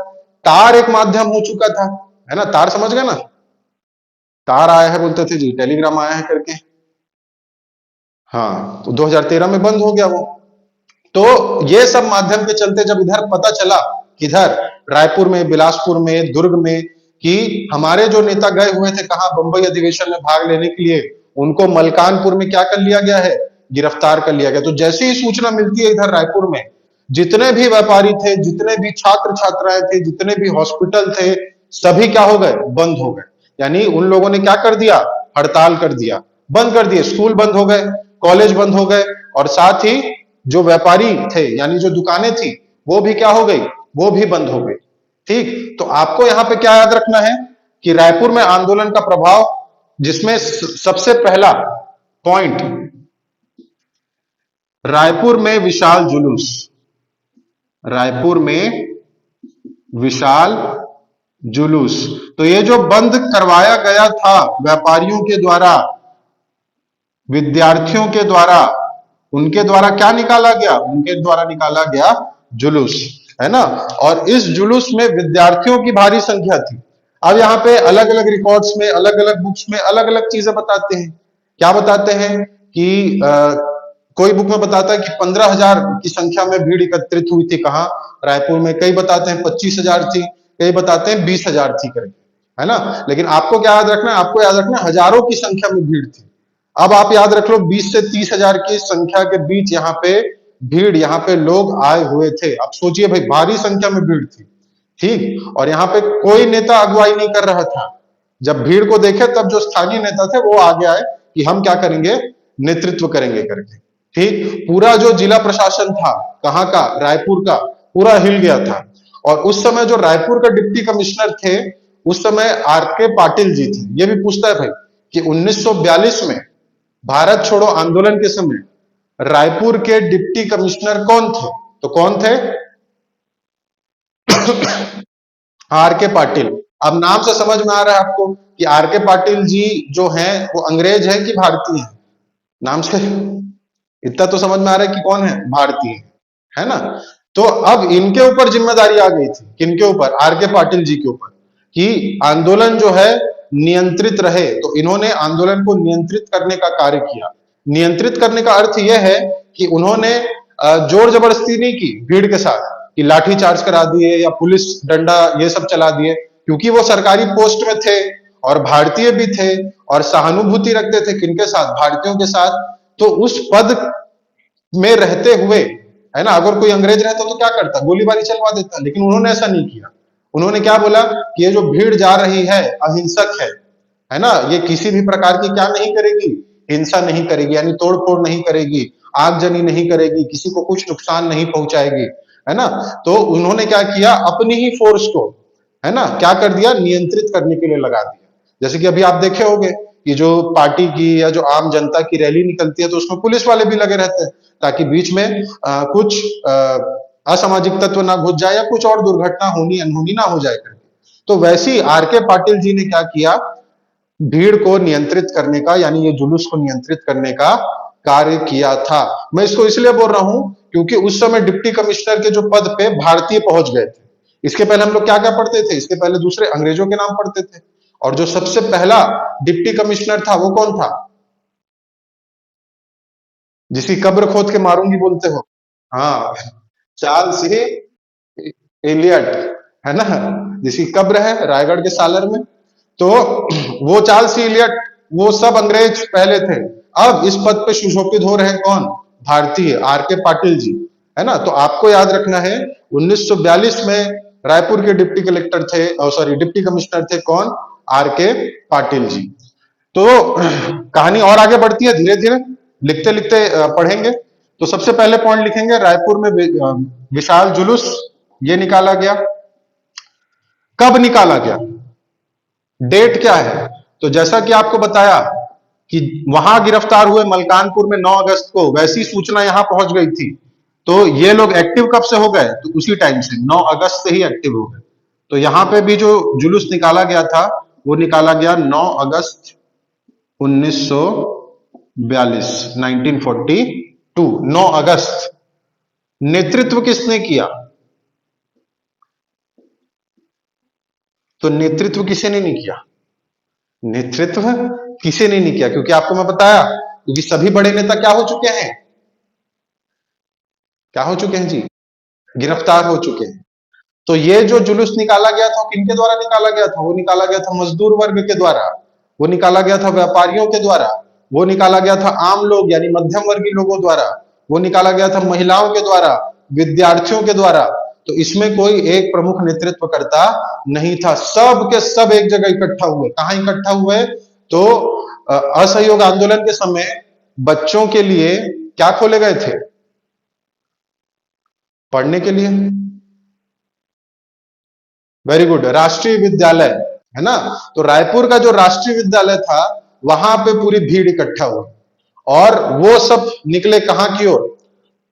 तार एक माध्यम हो चुका था, है ना। तार समझ गए ना, तार आया है बोलते थे जी, टेलीग्राम आया है करके। हाँ, तो 2013 में बंद हो गया वो। तो ये सब माध्यम के चलते जब इधर पता चला, किधर, रायपुर में, बिलासपुर में, दुर्ग में, कि हमारे जो नेता गए हुए थे कहा, बंबई अधिवेशन में भाग लेने के लिए, उनको मलकानपुर में क्या कर लिया गया है, गिरफ्तार कर लिया गया। तो जैसे ही सूचना मिलती है इधर रायपुर में, जितने भी व्यापारी थे, जितने भी छात्र छात्राएं थे, जितने भी हॉस्पिटल थे, सभी क्या हो गए, बंद हो गए। यानी उन लोगों ने क्या कर दिया, हड़ताल कर दिया, बंद कर दिए, स्कूल बंद हो गए, कॉलेज बंद हो गए, और साथ ही जो व्यापारी थे, यानी जो दुकानें थी, वो भी क्या हो गई, वो भी बंद हो गई। ठीक, तो आपको यहां पे क्या याद रखना है, कि रायपुर में आंदोलन का प्रभाव, जिसमें सबसे पहला पॉइंट, रायपुर में विशाल जुलूस, रायपुर में विशाल जुलूस। तो ये जो बंद करवाया गया था व्यापारियों के द्वारा, विद्यार्थियों के द्वारा, उनके द्वारा क्या निकाला गया, उनके द्वारा निकाला गया जुलूस, है ना। और इस जुलूस में विद्यार्थियों की भारी संख्या थी। अब यहाँ पे अलग अलग रिकॉर्ड्स में, अलग अलग बुक्स में अलग अलग चीजें बताते हैं। क्या बताते हैं कि कोई बुक में बताता है कि 15,000 की संख्या में भीड़ एकत्रित हुई थी, कहाँ, रायपुर में। कई बताते हैं 25,000 थी, कई बताते हैं 20,000 थी करके, है ना। लेकिन आपको क्या याद रखना है, आपको याद रखना है हजारों की संख्या में भीड़ थी। अब आप याद रख लो 20 से 30,000 की संख्या के बीच यहाँ पे भीड़, यहाँ पे लोग आए हुए थे। अब सोचिए भाई, भारी संख्या में भीड़ थी, ठीक। और यहाँ पे कोई नेता अगुवाई नहीं कर रहा था। जब भीड़ को देखे, तब जो स्थानीय नेता थे वो आगे आए कि हम क्या करेंगे, नेतृत्व करेंगे करके, ठीक। पूरा जो जिला प्रशासन था, कहाँ का, रायपुर का, पूरा हिल गया था। और उस समय जो रायपुर का डिप्टी कमिश्नर थे, उस समय आर.के. पाटिल जी थे। ये भी पूछता है भाई कि 1942 में भारत छोड़ो आंदोलन के समय रायपुर के डिप्टी कमिश्नर कौन थे, तो कौन थे, आर.के. पाटिल। अब नाम से समझ में आ रहा है आपको कि आर.के. पाटिल जी जो हैं वो अंग्रेज हैं कि भारतीय हैं, नाम से इतना तो समझ में आ रहा है कि कौन है, भारतीय, है ना। तो अब इनके ऊपर जिम्मेदारी आ गई थी, किनके ऊपर, आर.के. पाटिल जी के ऊपर, कि आंदोलन जो है नियंत्रित रहे। तो इन्होंने आंदोलन को नियंत्रित करने का कार्य किया। नियंत्रित करने का अर्थ यह है कि उन्होंने जोर जबरदस्ती नहीं की भीड़ के साथ, कि लाठी चार्ज करा दिए या पुलिस डंडा ये सब चला दिए, क्योंकि वो सरकारी पोस्ट में थे और भारतीय भी थे और सहानुभूति रखते थे किनके साथ, भारतीयों के साथ। तो उस पद में रहते हुए, है ना, अगर कोई अंग्रेज रहता तो क्या करता, गोलीबारी चलवा देता। लेकिन उन्होंने ऐसा नहीं किया। उन्होंने क्या बोला कि ये जो भीड़ जा रही है अहिंसक है ना, ये किसी भी प्रकार की क्या नहीं करेगी, हिंसा नहीं करेगी, यानी तोड़फोड़ नहीं करेगी, आगजनी नहीं करेगी, किसी को कुछ नुकसान नहीं पहुंचाएगी, है ना। तो उन्होंने क्या किया, अपनी ही फोर्स को, है ना, क्या कर दिया, नियंत्रित करने के लिए लगा दिया। जैसे कि अभी आप देखे होंगे कि जो पार्टी की या जो आम जनता की रैली निकलती है, तो उसमें पुलिस वाले भी लगे रहते हैं, ताकि बीच में कुछ असामाजिक तत्व ना घुस जाए या कुछ और दुर्घटना होनी अनहोनी ना हो जाए करके। तो वैसे ही आर.के. पाटिल जी ने क्या किया, भीड़ को नियंत्रित करने का, यानी ये जुलूस को नियंत्रित करने का कार्य किया था। मैं इसको इसलिए बोल रहा हूं क्योंकि उस समय डिप्टी कमिश्नर के जो पद पे भारतीय पहुंच गए थे। इसके पहले हम लोग क्या क्या पढ़ते थे, इसके पहले दूसरे अंग्रेजों के नाम पढ़ते थे, और जो सबसे पहला डिप्टी कमिश्नर था वो कौन था, जिसकी कब्र खोद के मारूंगी बोलते हो? हाँ, चार्ल्स ही एलियट, है ना, जिसकी कब्र है रायगढ़ के सालर में। तो वो चार्ल्स ही एलियट, वो सब अंग्रेज पहले थे। अब इस पद पे सुशोभित हो रहे हैं कौन, भारतीय, आर के पाटिल जी, है ना। तो आपको याद रखना है 1942 में रायपुर के डिप्टी कलेक्टर थे, सॉरी डिप्टी कमिश्नर थे कौन, आर के पाटिल जी। तो कहानी और आगे बढ़ती है धीरे धीरे, लिखते लिखते पढ़ेंगे। तो सबसे पहले पॉइंट लिखेंगे, रायपुर में विशाल जुलूस ये निकाला गया। कब निकाला गया, डेट क्या है? तो जैसा कि आपको बताया कि वहां गिरफ्तार हुए मलकानपुर में 9 अगस्त को, वैसी सूचना यहां पहुंच गई थी। तो ये लोग एक्टिव कब से हो गए, तो उसी टाइम से 9 अगस्त से ही एक्टिव हो गए। तो यहां पे भी जो जुलूस निकाला गया था वो निकाला गया 9 अगस्त 1942, 1942, 9 अगस्त। नेतृत्व किसने किया, तो नेतृत्व किसी ने नहीं किया, नेतृत्व किसी ने नहीं किया, क्योंकि आपको मैं बताया, क्योंकि सभी बड़े नेता क्या हो चुके हैं, क्या हो चुके हैं जी, गिरफ्तार हो चुके हैं। तो ये जो जुलूस निकाला गया था किनके द्वारा निकाला गया था, वो निकाला गया था मजदूर वर्ग के द्वारा, वो निकाला गया था व्यापारियों के द्वारा, वो निकाला गया था आम लोग यानी मध्यम वर्गीय लोगों द्वारा, वो निकाला गया था महिलाओं के द्वारा, विद्यार्थियों के द्वारा। तो इसमें कोई एक प्रमुख नेतृत्वकर्ता नहीं था, सब के सब एक जगह इकट्ठा हुए। कहां इकट्ठा हुए, तो असहयोग आंदोलन के समय बच्चों के लिए क्या खोले गए थे, पढ़ने के लिए, वेरी गुड, राष्ट्रीय विद्यालय, है ना। तो रायपुर का जो राष्ट्रीय विद्यालय था वहां पे पूरी भीड़ इकट्ठा हुई और वो सब निकले कहां की ओर,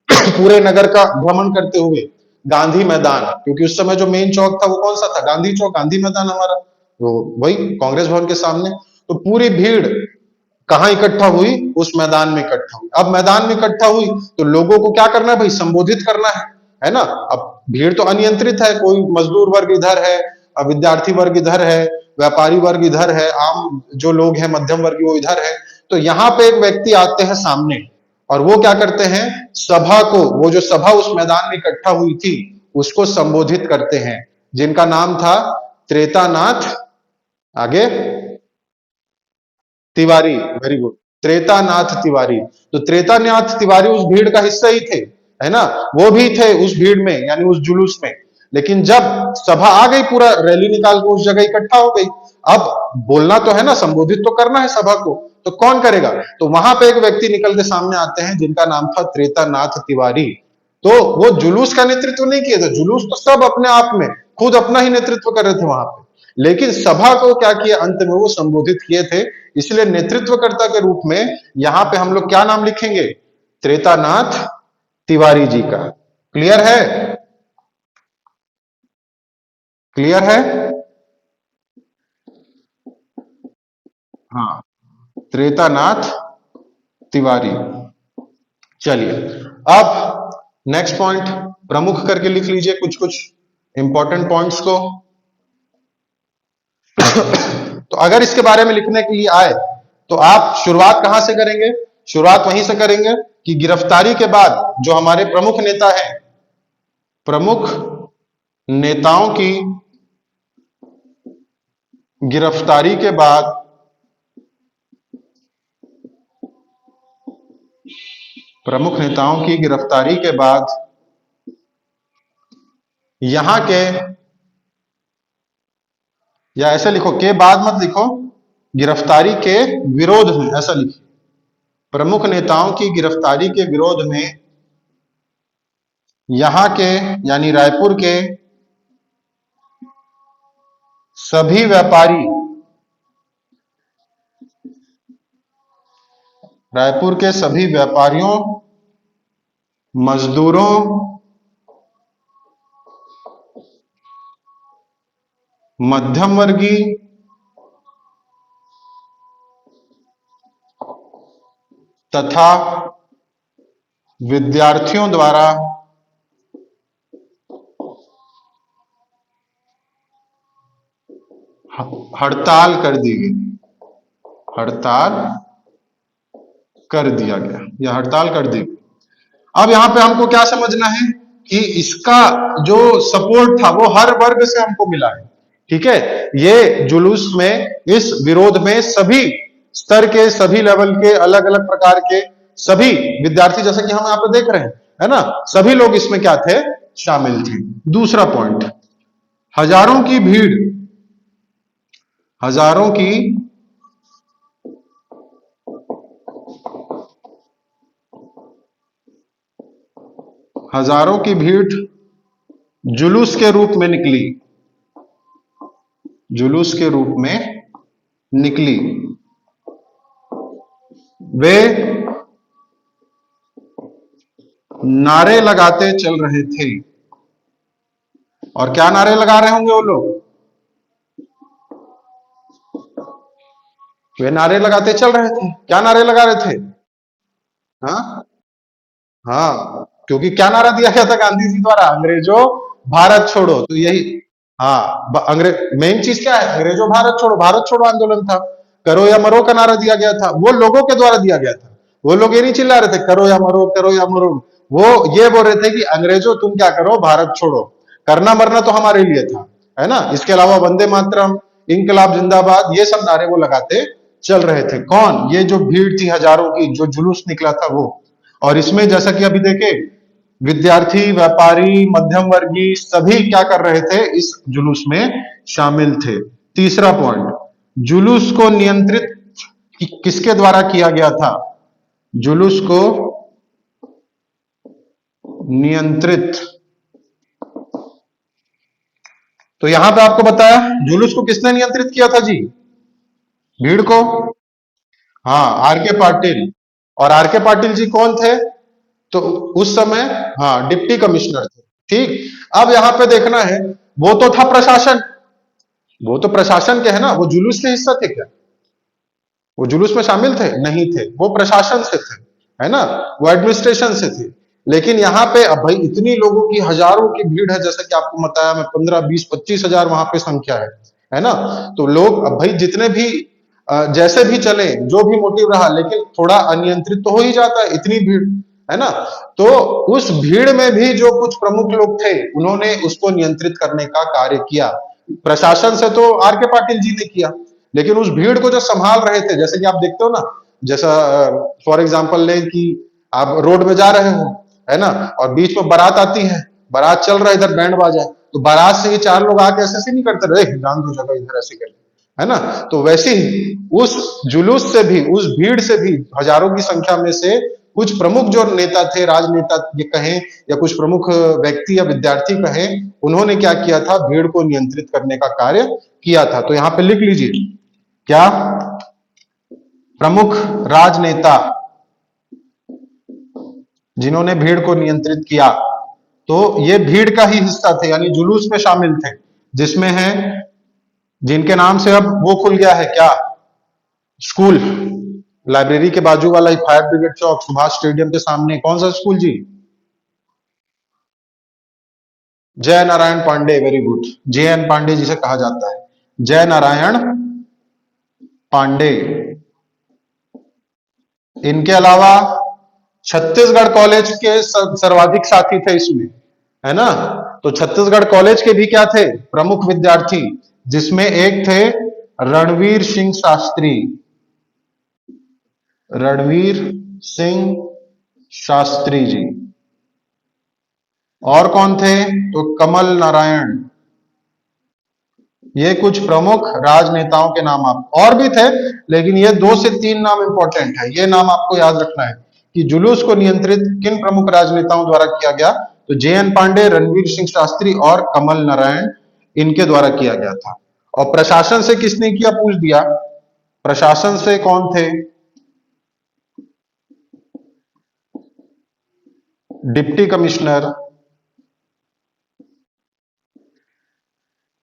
पूरे नगर का भ्रमण करते हुए गांधी मैदान, क्योंकि उस समय जो मेन चौक था वो कौन सा था, गांधी चौक, गांधी मैदान हमारा, तो वही कांग्रेस भवन के सामने। तो पूरी भीड़ कहां इकट्ठा हुई, उस मैदान में इकट्ठा हुई। अब मैदान में इकट्ठा हुई तो लोगों को क्या करना है भाई, संबोधित करना है ना। अब भीड़ तो अनियंत्रित है, कोई मजदूर वर्ग इधर है, विद्यार्थी वर्ग इधर है, व्यापारी वर्ग इधर है, आम जो लोग हैं मध्यम वर्ग वो इधर है। तो यहाँ पे एक व्यक्ति आते हैं सामने और वो क्या करते हैं, सभा को, वो जो सभा उस मैदान में इकट्ठा हुई थी उसको संबोधित करते हैं, जिनका नाम था त्रेतानाथ, आगे, तिवारी, वेरी गुड, त्रेतानाथ तिवारी। तो त्रेतानाथ तिवारी उस भीड़ का हिस्सा ही थे, है ना, वो भी थे उस भीड़ में यानी उस जुलूस में। लेकिन जब सभा आ गई, पूरा रैली निकाल के उस जगह इकट्ठा हो गई, अब बोलना तो है ना, संबोधित तो करना है सभा को, तो कौन करेगा, तो वहां पे एक व्यक्ति निकल के सामने आते हैं जिनका नाम था त्रेतानाथ तिवारी। तो वो जुलूस का नेतृत्व नहीं किए थे, जुलूस तो सब अपने आप में खुद अपना ही नेतृत्व कर रहे थे वहां पे, लेकिन सभा को क्या किया, अंत में वो संबोधित किए थे। इसलिए नेतृत्वकर्ता के रूप में यहां पे हम लोग क्या नाम लिखेंगे, त्रेतानाथ तिवारी जी का। क्लियर है, क्लियर है, हाँ, त्रेतानाथ तिवारी। चलिए, अब नेक्स्ट पॉइंट प्रमुख करके लिख लीजिए कुछ कुछ इंपॉर्टेंट पॉइंट्स को। तो अगर इसके बारे में लिखने के लिए आए तो आप शुरुआत कहां से करेंगे, शुरुआत वहीं से करेंगे कि गिरफ्तारी के बाद जो हमारे प्रमुख नेता हैं, प्रमुख नेताओं की गिरफ्तारी के बाद, प्रमुख नेताओं की गिरफ्तारी के बाद यहां के, या ऐसे लिखो, के बाद मत लिखो, गिरफ्तारी के विरोध में, ऐसा लिखिए, प्रमुख नेताओं की गिरफ्तारी के विरोध में यहां के यानी रायपुर के सभी व्यापारी, रायपुर के सभी व्यापारियों, मजदूरों, मध्यम वर्गीय तथा विद्यार्थियों द्वारा हड़ताल कर दी गई, हड़ताल कर दिया गया या हड़ताल कर दी गई। अब यहां पे हमको क्या समझना है कि इसका जो सपोर्ट था वो हर वर्ग से हमको मिला है। ठीक है, ये जुलूस में, इस विरोध में सभी स्तर के, सभी लेवल के, अलग अलग प्रकार के सभी विद्यार्थी, जैसे कि हम यहाँ पे देख रहे हैं, है ना, सभी लोग इसमें क्या थे, शामिल थे। दूसरा पॉइंट, हजारों की भीड़, हजारों की हजारों की भीड़ जुलूस के रूप में निकली, जुलूस के रूप में निकली। वे नारे लगाते चल रहे थे। और क्या नारे लगा रहे होंगे वो लोग, वे नारे लगाते चल रहे थे। क्या नारे लगा रहे थे, हाँ हाँ, क्योंकि क्या नारा दिया गया था गांधी जी द्वारा, अंग्रेजों भारत छोड़ो, तो यही, हाँ, अंग्रेज, मेन चीज क्या है, अंग्रेजों भारत छोड़ो, भारत छोड़ो आंदोलन था। करो या मरो का नारा दिया गया था, वो लोगों के द्वारा दिया गया था। वो लोग ये नहीं चिल्ला रहे थे करो या मरो, करो या मरो, वो ये बोल रहे थे कि अंग्रेजों तुम क्या करो, भारत छोड़ो। करना मरना तो हमारे लिए था, है ना। इसके अलावा वंदे मातरम, इनकलाब जिंदाबाद, ये सब नारे वो लगाते चल रहे थे। कौन, ये जो भीड़ थी हजारों की, जो जुलूस निकला था वो। और इसमें जैसा कि अभी देखे, विद्यार्थी, व्यापारी, मध्यम वर्गीय सभी क्या कर रहे थे, इस जुलूस में शामिल थे। तीसरा पॉइंट, जुलूस को नियंत्रित किसके द्वारा किया गया था, जुलूस को नियंत्रित, तो यहां पे आपको बताया जुलूस को किसने नियंत्रित किया था जी, भीड़ को। हाँ, आर के पाटिल। और आर के पाटिल जी कौन थे, तो उस समय, हाँ, डिप्टी कमिश्नर थे। ठीक, अब यहां पे देखना है, वो तो था प्रशासन, वो तो प्रशासन के है ना, वो जुलूस के हिस्सा थे क्या, वो जुलूस में शामिल थे, नहीं थे, वो प्रशासन से थे, है ना, वो एडमिनिस्ट्रेशन से थे। लेकिन यहाँ पे अब भाई इतनी लोगों की, हजारों की भीड़ है, जैसा कि आपको बताया मैं, 15, 20, 25 हजार वहां पे संख्या है ना। तो लोग अब भाई जितने भी जैसे भी चले, जो भी मोटिव रहा, लेकिन थोड़ा अनियंत्रित तो हो ही जाता है, इतनी भीड़, है ना। तो उस भीड़ में भी जो कुछ प्रमुख लोग थे, उन्होंने उसको नियंत्रित करने का कार्य किया। प्रशासन से तो आर के पाटिल जी ने किया, लेकिन उस भीड़ को जो संभाल रहे थे, जैसे कि आप देखते हो ना, जैसा फॉर एग्जाम्पल लें कि आप रोड में जा रहे हो, है ना, और बीच में बारात आती है, बारात चल रहा है, इधर बैंड बाजा, तो बारात से ही चार लोग आके ऐसे ऐसे नहीं करते रहे, जान दो जगह इधर ऐसे कर, है ना। तो वैसे ही उस जुलूस से भी, उस भीड़ से भी, हजारों की संख्या में से कुछ प्रमुख जो नेता थे, राजनेता ये कहें, या कुछ प्रमुख व्यक्ति या विद्यार्थी कहें, उन्होंने क्या किया था, भीड़ को नियंत्रित करने का कार्य किया था। तो यहां पे लिख लीजिए, क्या, प्रमुख राजनेता जिन्होंने भीड़ को नियंत्रित किया, तो ये भीड़ का ही हिस्सा थे, यानी जुलूस में शामिल थे, जिसमें है, जिनके नाम से अब वो खुल गया है क्या, स्कूल, लाइब्रेरी के बाजू वाला ही, फायर ब्रिगेड चौक, सुभाष स्टेडियम के सामने, कौन सा स्कूल जी, Jay Narayan Pandey, very good, J N Pandey जिसे कहा जाता है, जय नारायण पांडे। इनके अलावा छत्तीसगढ़ कॉलेज के सर्वाधिक साथी थे इसमें, है ना। तो छत्तीसगढ़ कॉलेज के भी क्या थे, प्रमुख विद्यार्थी, जिसमें एक थे रणवीर सिंह शास्त्री, रणवीर सिंह शास्त्री जी। और कौन थे, तो कमल नारायण। ये कुछ प्रमुख राजनेताओं के नाम, आप और भी थे, लेकिन ये 2 से 3 नाम इंपॉर्टेंट है, ये नाम आपको याद रखना है कि जुलूस को नियंत्रित किन प्रमुख राजनेताओं द्वारा किया गया, तो जे एन पांडे, रणवीर सिंह शास्त्री और कमल नारायण, इनके द्वारा किया गया था। और प्रशासन से किसने किया, पूछ दिया, प्रशासन से कौन थे, डिप्टी कमिश्नर,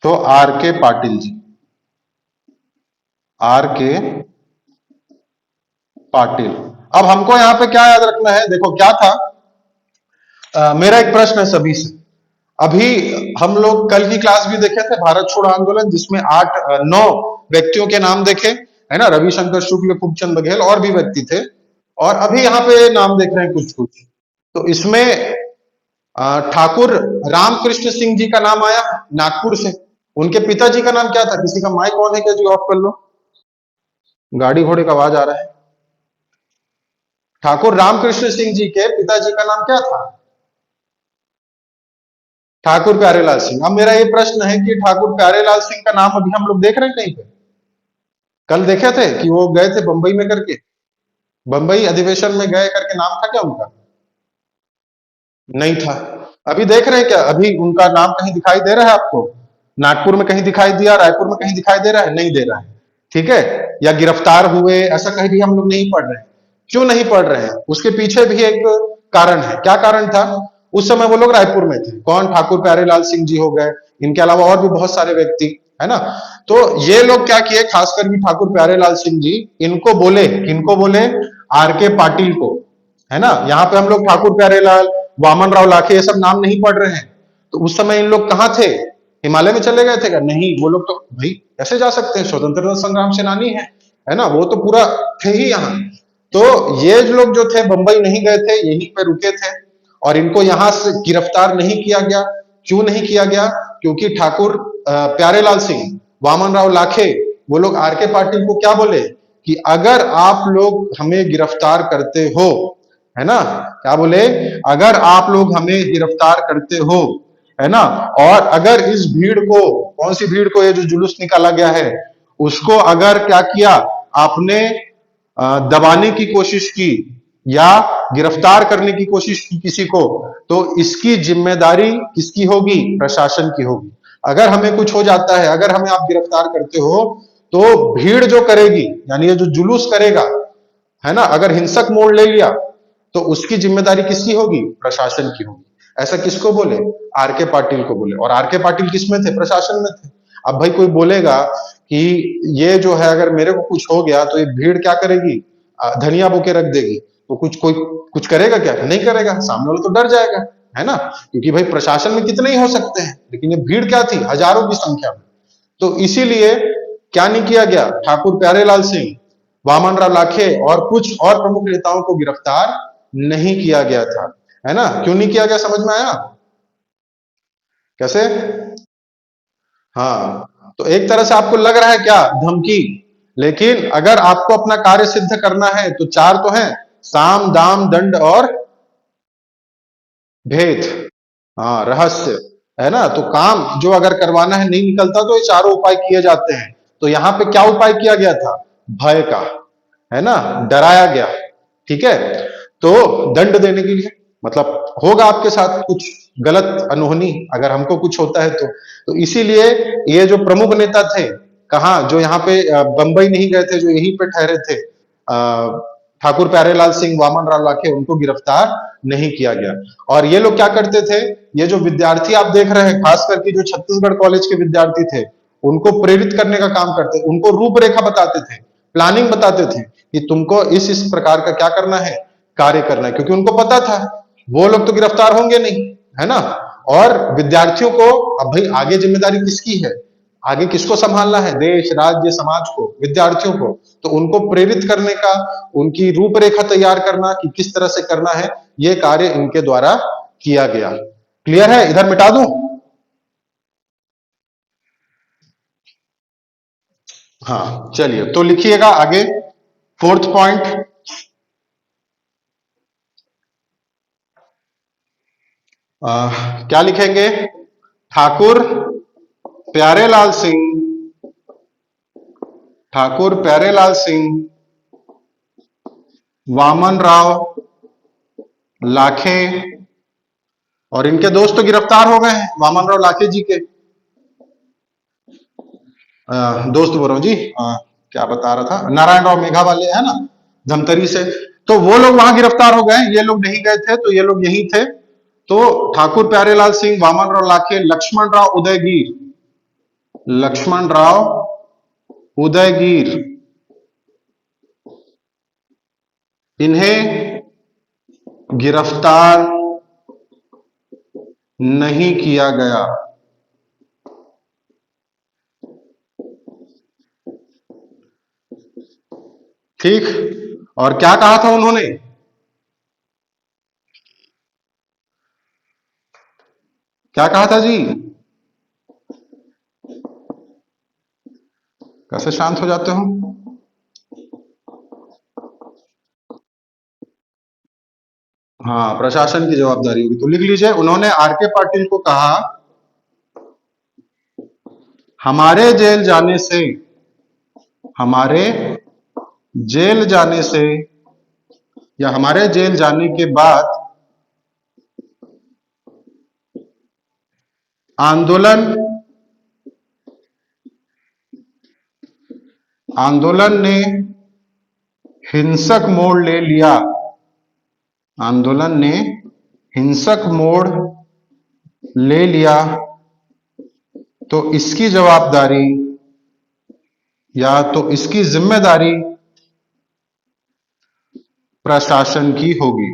तो आर के पाटिल जी, आर के पाटिल। अब हमको यहां पे क्या याद रखना है, देखो क्या था, मेरा एक प्रश्न है सभी से, अभी हम लोग कल की क्लास भी देखे थे भारत छोड़ो आंदोलन, जिसमें 9 व्यक्तियों के नाम देखे, है ना, रविशंकर शुक्ल, खूबचंद बघेल और भी व्यक्ति थे। और अभी यहाँ पे नाम देख रहे हैं कुछ कुछ। तो इसमें ठाकुर रामकृष्ण सिंह जी का नाम आया नागपुर से। उनके पिताजी का नाम क्या था? किसी का माइक ऑन है क्या जी? ऑफ कर लो, गाड़ी घोड़े का आवाज आ रहा है। ठाकुर रामकृष्ण सिंह जी के पिताजी का नाम क्या था? ठाकुर प्यारेलाल सिंह। अब मेरा ये प्रश्न है कि ठाकुर प्यारेलाल सिंह का नाम अभी हम लोग देख रहे हैं कहीं पे? कल देखे थे कि वो गए थे बंबई में करके, बंबई अधिवेशन में गए करके नाम था क्या उनका? नहीं था। अभी देख रहे हैं क्या? अभी उनका नाम कहीं दिखाई दे रहा है आपको? नागपुर में कहीं दिखाई दिया, रायपुर में कहीं दिखाई दे रहा है? नहीं दे रहा है। ठीक है, या गिरफ्तार हुए ऐसा कहीं भी हम लोग नहीं पढ़ रहे हैं। क्यों नहीं पढ़ रहे हैं? उसके पीछे भी एक कारण है। क्या कारण था? उस समय वो लोग रायपुर में थे। कौन? ठाकुर प्यारेलाल सिंह जी हो गए, इनके अलावा और भी बहुत सारे व्यक्ति, है ना। तो ये लोग क्या किए, खासकर भी ठाकुर प्यारेलाल सिंह जी, इनको बोले, किनको बोले? आर के पाटिल को, है ना। यहाँ पे हम लोग ठाकुर प्यारेलाल, वामन राव लाखे ये सब नाम नहीं पढ़ रहे हैं। तो उस समय इन लोग कहाँ थे? हिमालय में चले गए थे क्या? नहीं, वो लोग तो भाई कैसे जा सकते हैं, स्वतंत्रता संग्राम सेनानी है ना, वो तो पूरा थे ही यहाँ। तो ये लोग जो थे बंबई नहीं गए थे, यहीं पे रुके थे और इनको यहां से गिरफ्तार नहीं किया गया। क्यों नहीं किया गया? क्योंकि ठाकुर प्यारेलाल सिंह, वामन राव लाखे, वो लोग आर के पाटिल को क्या बोले कि अगर आप लोग हमें गिरफ्तार करते हो, है ना, क्या बोले? अगर आप लोग हमें गिरफ्तार करते हो, है ना, और अगर इस भीड़ को, कौन सी भीड़ को? ये जो जुलूस निकाला गया है उसको अगर क्या किया आपने, दबाने की कोशिश की या गिरफ्तार करने की कोशिश की किसी को, तो इसकी जिम्मेदारी किसकी होगी? प्रशासन की होगी। अगर हमें कुछ हो जाता है, अगर हमें आप गिरफ्तार करते हो, तो भीड़ जो करेगी, यानी ये जो जुलूस करेगा, है ना, अगर हिंसक मोड़ ले लिया तो उसकी जिम्मेदारी किसकी होगी? प्रशासन की होगी। ऐसा किसको बोले? आर के पाटिल को बोले। और आर के पाटिल किस में थे? प्रशासन में थे। अब भाई कोई बोलेगा कि ये जो है अगर मेरे को कुछ हो गया तो ये भीड़ क्या करेगी? धनिया बोके रख देगी। तो कोई कुछ करेगा क्या? नहीं करेगा, सामने वाला तो डर जाएगा, है ना। क्योंकि भाई प्रशासन में कितने ही हो सकते हैं, लेकिन ये भीड़ क्या थी? हजारों की संख्या में। तो इसीलिए क्या नहीं किया गया? ठाकुर प्यारेलाल सिंह, वामन राव लाखे और कुछ और प्रमुख नेताओं को गिरफ्तार नहीं किया गया था, है ना। क्यों नहीं किया गया? समझ में आया कैसे? हाँ, तो एक तरह से आपको लग रहा है क्या? धमकी। लेकिन अगर आपको अपना कार्य सिद्ध करना है तो चार तो है: साम, दाम, दंड और भेद। हाँ, रहस्य, है ना। तो काम जो अगर करवाना है नहीं निकलता तो ये चारों उपाय किए जाते हैं। तो यहाँ पे क्या उपाय किया गया था? भय का, है ना, डराया गया। ठीक है, तो दंड देने के लिए, मतलब होगा आपके साथ कुछ गलत अनहोनी अगर हमको कुछ होता है तो इसीलिए ये जो प्रमुख नेता थे, कहा जो यहाँ पे बंबई नहीं गए थे, जो यहीं पे ठहरे थे, ठाकुर प्यारेलाल सिंह, वामन राव लाखे, उनको गिरफ्तार नहीं किया गया। और ये लोग क्या करते थे? ये जो विद्यार्थी आप देख रहे हैं, खास करके जो छत्तीसगढ़ कॉलेज के विद्यार्थी थे, उनको प्रेरित करने का काम करते, उनको रूपरेखा बताते थे, प्लानिंग बताते थे कि तुमको इस प्रकार का क्या करना है, कार्य करना है। क्योंकि उनको पता था वो लोग तो गिरफ्तार होंगे नहीं, है ना। और विद्यार्थियों को, अब भाई आगे जिम्मेदारी किसकी है? आगे किसको संभालना है? देश, राज्य, समाज को, विद्यार्थियों को। तो उनको प्रेरित करने का, उनकी रूपरेखा तैयार करना कि किस तरह से करना है, ये कार्य इनके द्वारा किया गया। क्लियर है? इधर मिटा दूं? हाँ, चलिए तो लिखिएगा आगे, फोर्थ पॉइंट। क्या लिखेंगे? ठाकुर प्यारेलाल सिंह, ठाकुर प्यारेलाल सिंह, वामन राव लाखे और इनके दोस्त तो गिरफ्तार हो गए हैं, वामन राव लाखे जी के दोस्त बोल रहा हूं जी, क्या बता रहा था, नारायण राव मेघावाले, है ना, धमतरी से। तो वो लोग वहां गिरफ्तार हो गए, ये लोग नहीं गए थे, तो ये लोग यही थे। तो ठाकुर प्यारेलाल सिंह, वामन राव लाखे, लक्ष्मण राव उदयगीर, लक्ष्मण राव उदयगीर, इन्हें गिरफ्तार नहीं किया गया। ठीक। और क्या कहा था उन्होंने? क्या कहा था जी? कैसे शांत हो जाते हो? हाँ, प्रशासन की जवाबदारी होगी, तो लिख लीजिए। उन्होंने आर के पाटिल को कहा, हमारे जेल जाने से, हमारे जेल जाने से या हमारे जेल जाने के बाद आंदोलन आंदोलन ने हिंसक मोड़ ले लिया। आंदोलन ने हिंसक मोड़ ले लिया, तो इसकी जवाबदारी या तो इसकी जिम्मेदारी प्रशासन की होगी।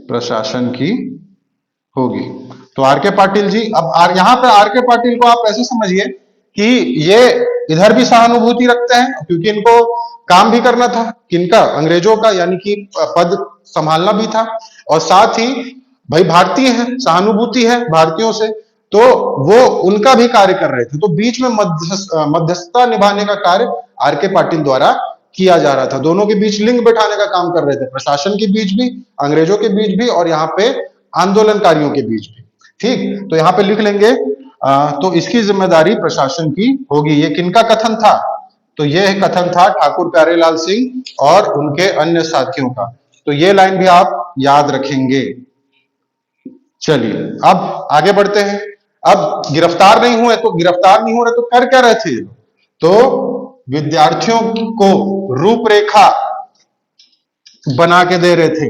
प्रशासन की होगी। तो आर के पाटिल जी, अब यहां पे आर के पाटिल को आप ऐसे समझिए कि ये इधर भी सहानुभूति रखते हैं, क्योंकि इनको काम भी करना था, किनका? अंग्रेजों का, यानी कि पद संभालना भी था, और साथ ही भाई भारतीय है, सहानुभूति है भारतीयों से, तो वो उनका भी कार्य कर रहे थे। तो बीच में मध्यस्थता निभाने का कार्य आर के पाटिल द्वारा किया जा रहा था। दोनों के बीच लिंक बैठाने का काम कर रहे थे, प्रशासन के बीच भी, अंग्रेजों के बीच भी, और यहाँ पे आंदोलनकारियों के बीच भी। ठीक, तो यहाँ पे लिख लेंगे तो इसकी जिम्मेदारी प्रशासन की होगी। ये किनका कथन था? तो ये कथन था ठाकुर प्यारेलाल सिंह और उनके अन्य साथियों का। तो ये लाइन भी आप याद रखेंगे। चलिए अब आगे बढ़ते हैं। अब गिरफ्तार नहीं हुए, तो गिरफ्तार नहीं हो रहे तो कर क्या रहे थे? तो विद्यार्थियों को रूपरेखा बना के दे रहे थे,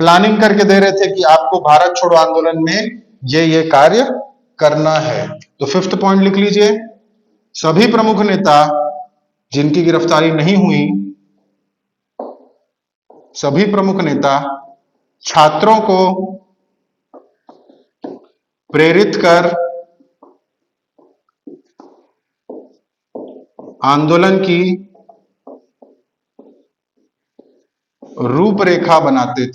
प्लानिंग करके दे रहे थे कि आपको भारत छोड़ो आंदोलन में ये कार्य करना है। तो फिफ्थ पॉइंट लिख लीजिए, सभी प्रमुख नेता जिनकी गिरफ्तारी नहीं हुई, सभी प्रमुख नेता छात्रों को प्रेरित कर आंदोलन की रूपरेखा बनाते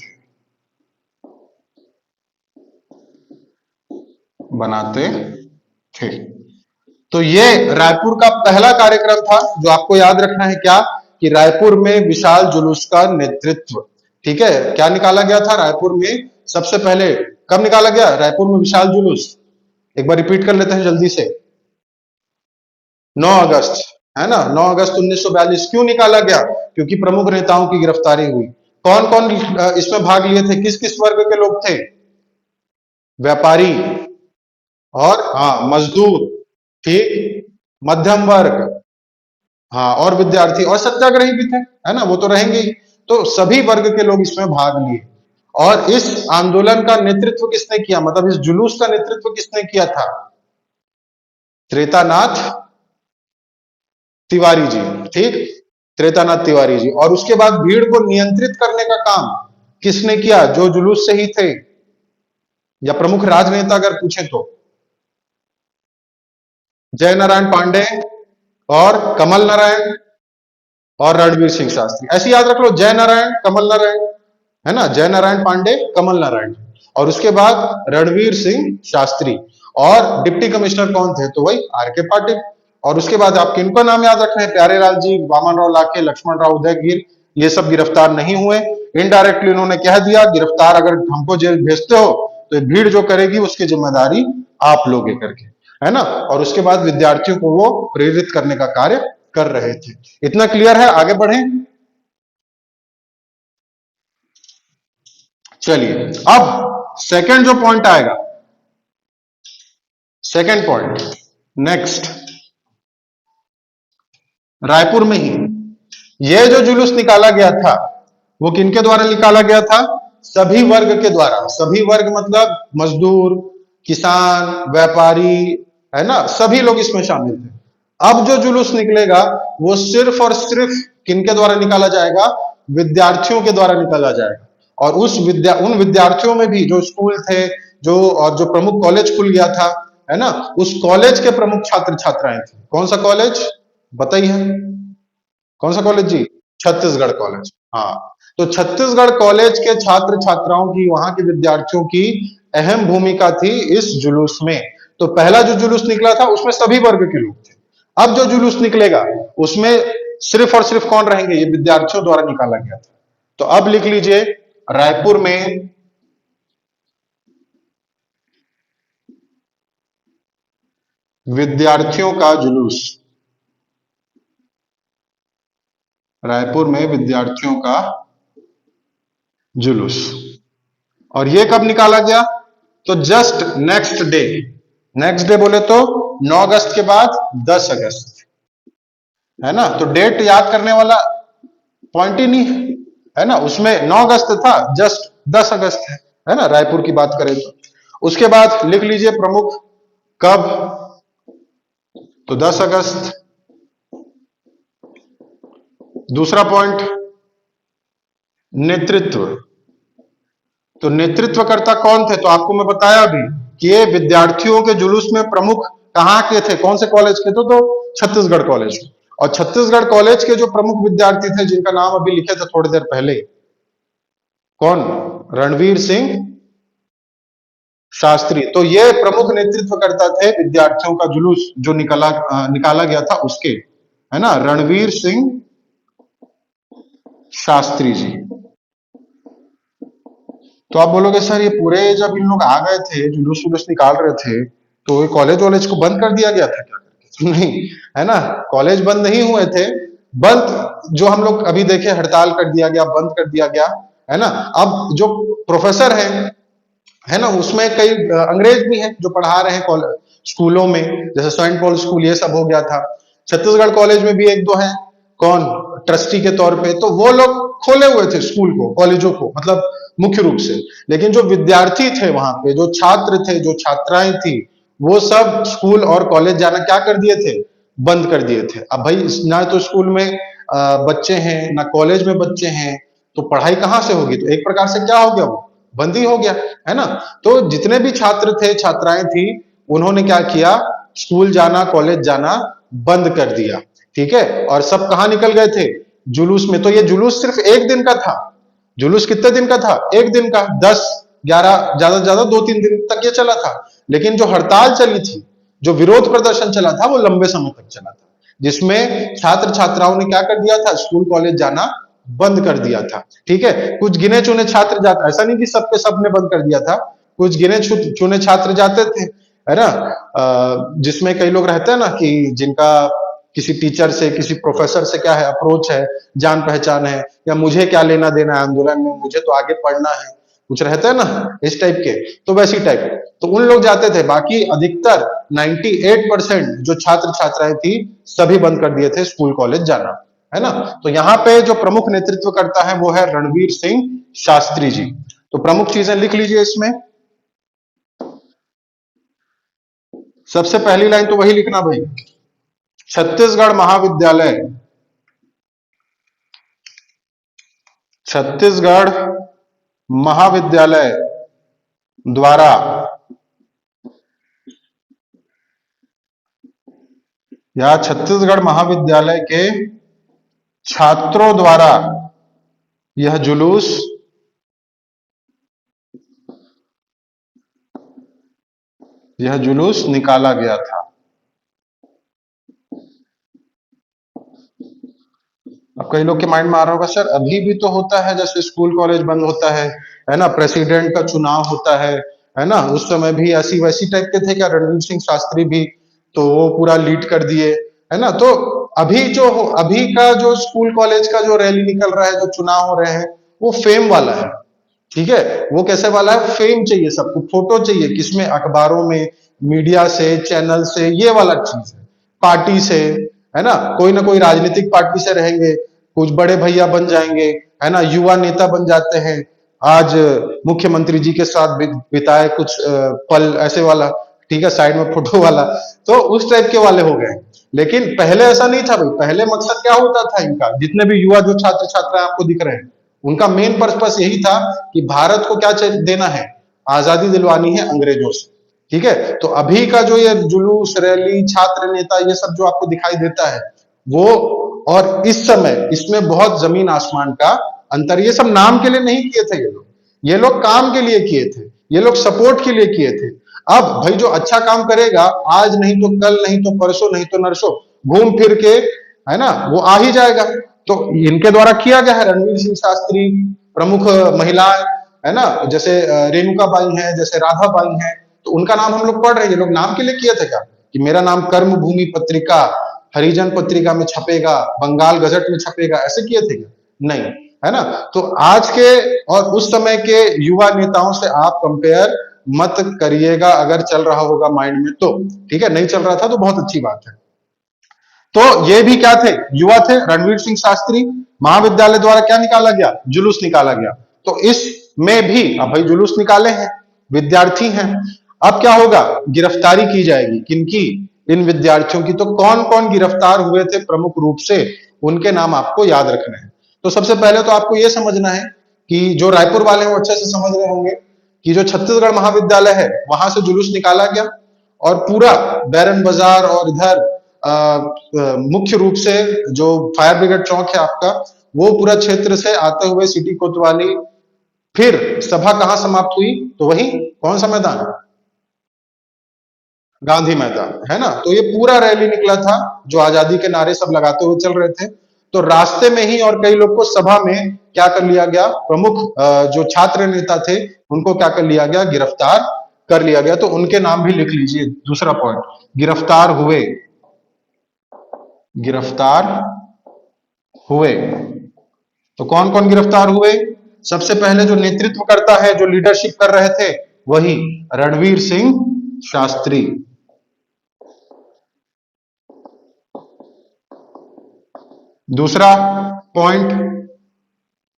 थे। तो ये रायपुर का पहला कार्यक्रम था जो आपको याद रखना है। क्या? कि रायपुर में विशाल जुलूस का नेतृत्व। ठीक है, क्या निकाला गया था रायपुर में सबसे पहले? कब निकाला गया रायपुर में विशाल जुलूस? एक बार रिपीट कर लेते हैं जल्दी से। 9 अगस्त, है ना? 9 अगस्त 1942। क्यों निकाला गया? क्योंकि प्रमुख नेताओं की गिरफ्तारी हुई। कौन कौन इसमें भाग लिए थे? किस किस वर्ग के लोग थे? व्यापारी और हाँ मजदूर, ठीक, मध्यम वर्ग, हाँ, और विद्यार्थी और सत्याग्रही भी थे, है ना? वो तो रहेंगे ही। तो सभी वर्ग के लोग इसमें भाग लिए। और इस आंदोलन का नेतृत्व किसने किया, मतलब इस जुलूस का नेतृत्व किसने किया था? त्रेतानाथ तिवारी जी। ठीक, त्रेतानाथ तिवारी जी। और उसके बाद भीड़ को नियंत्रित करने का काम किसने किया, जो जुलूस से ही थे, या प्रमुख राजनेता अगर पूछे तो? जय नारायण पांडे और कमल नारायण और रणवीर सिंह शास्त्री। ऐसे याद रख लो, जय नारायण, कमल नारायण, है ना? जय नारायण पांडे, कमल नारायण, और उसके बाद रणवीर सिंह शास्त्री। और डिप्टी कमिश्नर कौन थे? तो वही आर के पाटिल। और उसके बाद आपके इनको नाम याद रखना है, प्यारेलाल जी, वामन राव लाखे, लक्ष्मण राव उदयगिर, ये सब गिरफ्तार नहीं हुए। इनडायरेक्टली उन्होंने कह दिया, गिरफ्तार अगर हमको जेल भेजते हो तो भीड़ जो करेगी उसकी जिम्मेदारी आप लोगे करके, है ना? और उसके बाद विद्यार्थियों को वो प्रेरित करने का कार्य कर रहे थे। इतना क्लियर है? आगे बढ़े। चलिए अब सेकंड जो पॉइंट आएगा, सेकंड पॉइंट, नेक्स्ट, रायपुर में ही यह जो जुलूस निकाला गया था वो किनके द्वारा निकाला गया था? सभी वर्ग के द्वारा। सभी वर्ग मतलब मजदूर, किसान, व्यापारी, है ना? सभी लोग इसमें शामिल थे। अब जो जुलूस निकलेगा वो सिर्फ और सिर्फ किनके द्वारा निकाला जाएगा? विद्यार्थियों के द्वारा निकाला जाएगा। और उन विद्यार्थियों में भी जो स्कूल थे, जो और जो प्रमुख कॉलेज खुल गया था, है ना, उस कॉलेज के प्रमुख छात्र छात्राएं थे। कौन सा कॉलेज बताइए? कौन सा कॉलेज जी? छत्तीसगढ़ कॉलेज। हाँ, तो छत्तीसगढ़ कॉलेज के छात्र छात्राओं की, वहां के विद्यार्थियों की अहम भूमिका थी इस जुलूस में। तो पहला जो जुलूस निकला था उसमें सभी वर्ग के लोग थे। अब जो जुलूस निकलेगा उसमें सिर्फ और सिर्फ कौन रहेंगे? ये विद्यार्थियों द्वारा निकाला गया था। तो अब लिख लीजिए, रायपुर में विद्यार्थियों का जुलूस। रायपुर में विद्यार्थियों का जुलूस। और ये कब निकाला गया? तो just next day. Next day बोले तो 9 अगस्त के बाद 10 अगस्त, है ना। तो डेट याद करने वाला पॉइंट ही नहीं है ना। उसमें 9 अगस्त था, जस्ट 10 अगस्त है ना, रायपुर की बात करें तो। उसके बाद लिख लीजिए प्रमुख कब, तो 10 अगस्त। दूसरा पॉइंट, नेतृत्व। तो नेतृत्वकर्ता कौन थे? तो आपको मैं बताया अभी कि ये विद्यार्थियों के जुलूस में प्रमुख कहां के थे, कौन से कॉलेज के थे? तो छत्तीसगढ़ कॉलेज। और छत्तीसगढ़ कॉलेज के जो प्रमुख विद्यार्थी थे, जिनका नाम अभी लिखे थे थोड़ी देर पहले, कौन? रणवीर सिंह शास्त्री। तो ये प्रमुख नेतृत्वकर्ता थे विद्यार्थियों का जुलूस जो निकाला गया था उसके, है ना, रणवीर सिंह शास्त्री जी। तो आप बोलोगे सर ये पूरे जब इन लोग आ गए थे, जुलूस वुलूस निकाल रहे थे, तो ये कॉलेज वॉलेज को बंद कर दिया गया था क्या? नहीं, है ना, कॉलेज बंद नहीं हुए थे। बंद जो हम लोग अभी देखे, हड़ताल कर दिया गया, बंद कर दिया गया, है ना। अब जो प्रोफेसर है ना, उसमें कई अंग्रेज भी हैं जो पढ़ा रहे हैं स्कूलों में, जैसे सेंट पॉल स्कूल, ये सब हो गया था। छत्तीसगढ़ कॉलेज में भी एक दो हैं, कौन, ट्रस्टी के तौर पे। तो वो लोग खोले हुए थे स्कूल को, कॉलेजों को, मतलब मुख्य रूप से। लेकिन जो विद्यार्थी थे वहां पे, जो छात्र थे, जो छात्राएं थी, वो सब स्कूल और कॉलेज जाना क्या कर दिए थे? बंद कर दिए थे। अब भाई ना तो स्कूल में बच्चे हैं, ना कॉलेज में बच्चे हैं, तो पढ़ाई कहां से होगी? तो एक प्रकार से क्या हो गया? वो बंद ही हो गया, है ना। तो जितने भी छात्र थे, छात्राएं थी, उन्होंने क्या किया? स्कूल जाना, कॉलेज जाना बंद कर दिया। ठीक है। और सब कहां निकल गए थे? जुलूस में। तो ये जुलूस सिर्फ एक दिन का था। जुलूस कितने दिन का था? एक दिन का। 10 11, ज्यादा से ज्यादा 2 3 दिन तक ये चला था। लेकिन जो हड़ताल चली थी, जो विरोध प्रदर्शन चला था, वो लंबे समय तक चला था, जिसमें छात्र छात्राओं ने क्या कर दिया था? स्कूल कॉलेज जाना बंद कर दिया था। ठीक है। कुछ गिने चुने छात्र जाते, ऐसा नहीं कि सबके सब ने बंद कर दिया था, कुछ गिने चुने छात्र जाते थे, है ना। जिसमें कई लोग रहते हैं ना कि जिनका किसी टीचर से, किसी प्रोफेसर से क्या है, अप्रोच है, जान पहचान है, या मुझे क्या लेना देना है आंदोलन में, मुझे तो आगे पढ़ना है, कुछ रहता है ना इस टाइप के। तो वैसी टाइप, तो उन लोग जाते थे। बाकी अधिकतर 98% जो छात्र छात्राएं थी, सभी बंद कर दिए थे स्कूल कॉलेज जाना, है ना। तो यहाँ पे जो प्रमुख नेतृत्व करता है वो है रणवीर सिंह शास्त्री जी। तो प्रमुख चीजें लिख लीजिए इसमें। सबसे पहली लाइन तो वही लिखना भाई, छत्तीसगढ़ महाविद्यालय, छत्तीसगढ़ महाविद्यालय द्वारा या छत्तीसगढ़ महाविद्यालय के छात्रों द्वारा यह जुलूस निकाला गया था। अब कई लोग के माइंड में आ रहा होगा सर अभी भी तो होता है, जैसे स्कूल कॉलेज बंद होता है ना, प्रेसिडेंट का चुनाव होता है ना, उस समय भी ऐसी वैसी टाइप के थे क्या रणवीर सिंह शास्त्री भी? तो वो पूरा लीड कर दिए, है ना। तो अभी का जो स्कूल कॉलेज का जो रैली निकल रहा है, जो चुनाव हो रहे हैं, वो फेम वाला है। ठीक है। वो कैसे वाला है? फेम चाहिए सबको, फोटो चाहिए, किसमें? अखबारों में, मीडिया से, चैनल से, ये वाला चीज है। पार्टी से, है ना, कोई ना कोई राजनीतिक पार्टी से रहेंगे, कुछ बड़े भैया बन जाएंगे, है ना, युवा नेता बन जाते हैं। आज मुख्यमंत्री जी के साथ बिताए कुछ पल, ऐसे वाला। ठीक है, साइड में फोटो वाला। तो उस टाइप के वाले हो गए। लेकिन पहले ऐसा नहीं था भाई। पहले मकसद क्या होता था इनका? जितने भी युवा जो छात्र छात्रा आपको दिख रहे हैं, उनका मेन पर्पस यही था कि भारत को क्या देना है, आजादी दिलवानी है अंग्रेजों से। ठीक है, तो अभी का जो ये जुलूस, रैली, छात्र नेता, ये सब जो आपको दिखाई देता है वो, और इस समय इसमें बहुत जमीन आसमान का अंतर। ये सब नाम के लिए नहीं किए थे ये लोग काम के लिए किए थे, ये लोग सपोर्ट के लिए किए थे। अब भाई जो अच्छा काम करेगा, आज नहीं तो कल, नहीं तो परसों, नहीं तो नरसों, घूम फिर के, है ना, वो आ ही जाएगा। तो इनके द्वारा किया गया है। रणवीर सिंह शास्त्री, प्रमुख महिलाएं, है ना, जैसे रेणुका बाई है, जैसे राधा बाई है, तो उनका नाम हम लोग पढ़ रहे हैं। ये लोग नाम के लिए किए थे क्या, कि मेरा नाम कर्म भूमि पत्रिका, हरिजन पत्रिका में छपेगा, बंगाल गजट में छपेगा, ऐसे किए थे क्या? नहीं, है ना। तो आज के और उस समय के युवा नेताओं से आप कंपेयर मत करिएगा, अगर चल रहा होगा माइंड में तो। ठीक है, नहीं चल रहा था तो बहुत अच्छी बात है। तो ये भी क्या थे, युवा थे। रणवीर सिंह शास्त्री, महाविद्यालय द्वारा क्या निकाला गया, जुलूस निकाला गया। तो इसमें भी अब भाई जुलूस निकाले हैं, विद्यार्थी हैं, अब क्या होगा, गिरफ्तारी की जाएगी। किनकी, इन विद्यार्थियों की। तो कौन कौन गिरफ्तार हुए थे प्रमुख रूप से, उनके नाम आपको याद रखने हैं। तो सबसे पहले तो आपको यह समझना है कि जो रायपुर वाले हैं वो अच्छे से समझ रहे होंगे कि जो छत्तीसगढ़ महाविद्यालय है वहां से जुलूस निकाला गया, और पूरा बैरन बाजार और इधर मुख्य रूप से जो फायर ब्रिगेड चौक है आपका, वो पूरा क्षेत्र से आते हुए सिटी कोतवाली, फिर सभा कहां समाप्त हुई, तो वही कौन सा मैदान, गांधी मैदान, है ना। तो ये पूरा रैली निकला था, जो आजादी के नारे सब लगाते हुए चल रहे थे। तो रास्ते में ही और कई लोग को सभा में क्या कर लिया गया, प्रमुख जो छात्र नेता थे उनको क्या कर लिया गया, गिरफ्तार कर लिया गया। तो उनके नाम भी लिख लीजिए, दूसरा पॉइंट, गिरफ्तार हुए, गिरफ्तार हुए। तो कौन कौन गिरफ्तार हुए, सबसे पहले जो नेतृत्व करता है, जो लीडरशिप कर रहे थे, वही रणवीर सिंह शास्त्री। दूसरा पॉइंट,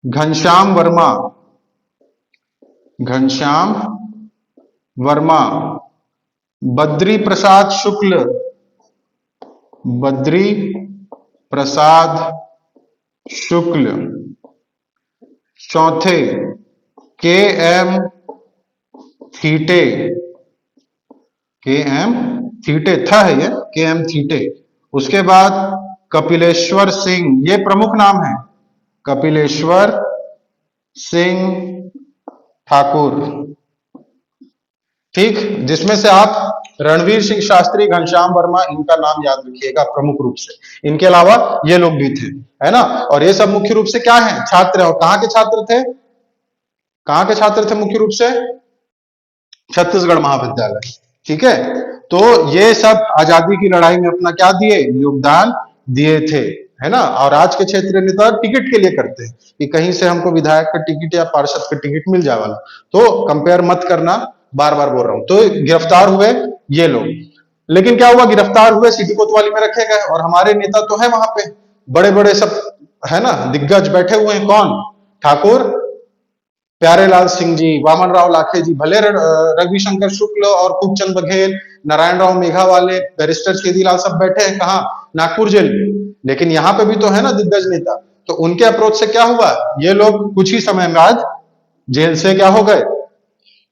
घनश्याम वर्मा, घनश्याम वर्मा, बद्री प्रसाद शुक्ल, बद्री प्रसाद शुक्ल। चौथे, के एम थीटे, के एम थीटे था है ये, के एम थीटे। उसके बाद कपिलेश्वर सिंह, ये प्रमुख नाम है, कपिलेश्वर सिंह ठाकुर। ठीक, जिसमें से आप रणवीर सिंह शास्त्री, घनश्याम वर्मा, इनका नाम याद रखिएगा प्रमुख रूप से। इनके अलावा ये लोग भी थे, है ना। और ये सब मुख्य रूप से क्या है, छात्र है। और कहां के छात्र थे, कहां के छात्र थे मुख्य रूप से, छत्तीसगढ़ महाविद्यालय। ठीक है, तो ये सब आजादी की लड़ाई में अपना क्या दिए, योगदान दिए थे, है ना। और आज के क्षेत्रीय नेता टिकट के लिए करते हैं कि कहीं से हमको विधायक का टिकट या पार्षद का टिकट मिल जाए वाला। तो कंपेयर मत करना, बार बार बोल रहा हूं। तो गिरफ्तार हुए ये लोग, लेकिन क्या हुआ, गिरफ्तार हुए, सिटी कोतवाली में रखे गए, और हमारे नेता तो है वहां पे, बड़े बड़े सब, है ना, दिग्गज बैठे हुए हैं। कौन, ठाकुर प्यारेलाल सिंह जी, वामन राव लाखे जी, भले रविशंकर शुक्ल और खूबचंद बघेल, नारायण राव मेघावाले, बैरिस्टर छेदीलाल सब बैठे हैं कहा, नागपुर जेल में। लेकिन यहाँ पे भी तो है ना दिग्गज नेता। तो उनके अप्रोच से क्या हुआ, ये लोग कुछ ही समय बाद जेल से क्या हो गए,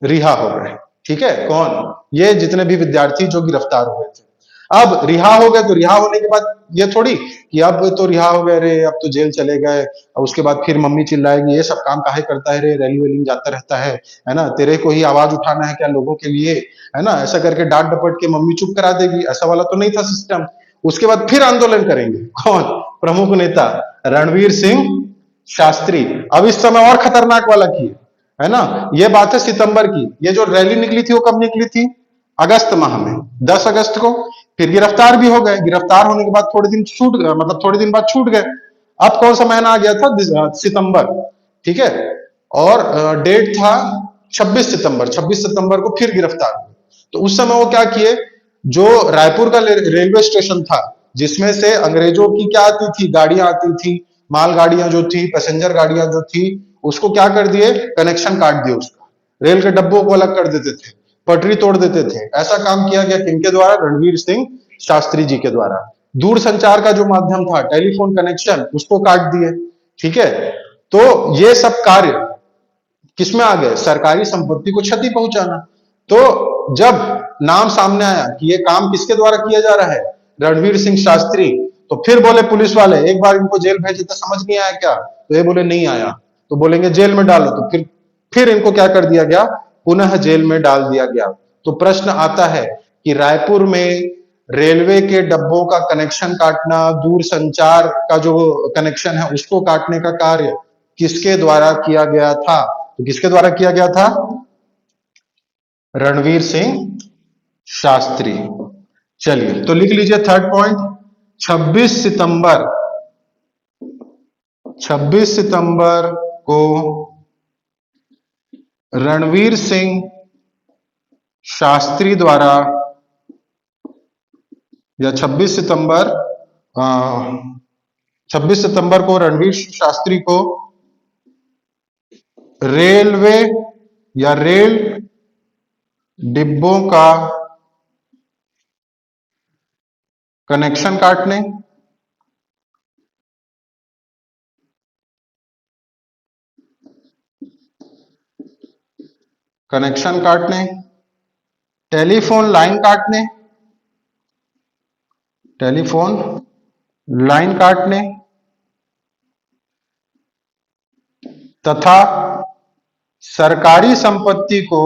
रिहा हो गए। ठीक है, कौन, ये जितने भी विद्यार्थी जो गिरफ्तार हुए थे। अब रिहा हो गए, तो रिहा होने के बाद ये थोड़ी कि अब तो रिहा हो गए रे, अब तो जेल चले गए, और उसके बाद फिर मम्मी चिल्लाएगी ये सब काम काहे करता है रे, रैली वैली में जाता रहता है ना, तेरे को ही आवाज उठाना है क्या लोगों के लिए, है ना, ऐसा करके डांट डपट के मम्मी चुप करा देगी, ऐसा वाला तो नहीं था सिस्टम। उसके बाद फिर आंदोलन करेंगे, कौन, प्रमुख नेता रणवीर सिंह शास्त्री। अब इस समय और खतरनाक वाला किए, है ना। ये बात है सितंबर की, ये जो रैली निकली थी वो कब निकली थी, अगस्त माह में, 10 अगस्त को। फिर गिरफ्तार भी हो गए, गिरफ्तार होने के बाद थोड़े दिन छूट, मतलब थोड़े दिन बाद छूट गए। अब कौन सा महीना आ गया था, सितंबर। ठीक है, और डेट था 26 सितंबर, 26 सितंबर को फिर गिरफ्तार हुए। तो उस समय वो क्या किए, जो रायपुर का रेलवे स्टेशन था, जिसमें से अंग्रेजों की क्या आती थी, गाड़ियां आती थी, मालगाड़ियां जो थी, पैसेंजर गाड़ियां जो थी, उसको क्या कर दिए, कनेक्शन काट दिए उसका, रेल के डब्बों को अलग कर देते थे, पटरी तोड़ देते थे। ऐसा काम किया गया किनके द्वारा, रणवीर सिंह शास्त्री जी के द्वारा। दूर संचार का जो माध्यम था, टेलीफोन कनेक्शन, उसको काट दिए। ठीक है, तो ये सब कार्य किसमें आ गए? सरकारी संपत्ति को क्षति पहुंचाना। तो जब नाम सामने आया कि ये काम किसके द्वारा किया जा रहा है, रणवीर सिंह शास्त्री, तो फिर बोले पुलिस वाले एक बार इनको जेल भेजे तो समझ नहीं आया क्या? तो ये बोले नहीं आया, तो बोलेंगे जेल में डालो, तो फिर इनको क्या कर दिया गया? पुनः जेल में डाल दिया गया। तो प्रश्न आता है कि रायपुर में रेलवे के डब्बों का कनेक्शन काटना, दूर संचार का जो कनेक्शन है उसको काटने का कार्य किसके द्वारा किया गया था? तो किसके द्वारा किया गया था? रणवीर सिंह शास्त्री। चलिए तो लिख लीजिए थर्ड पॉइंट, 26 सितंबर 26 सितंबर को रणवीर सिंह शास्त्री द्वारा, या 26 सितंबर को रणवीर सिंह शास्त्री को रेलवे या रेल डिब्बों का कनेक्शन काटने, टेलीफोन लाइन काटने तथा सरकारी संपत्ति को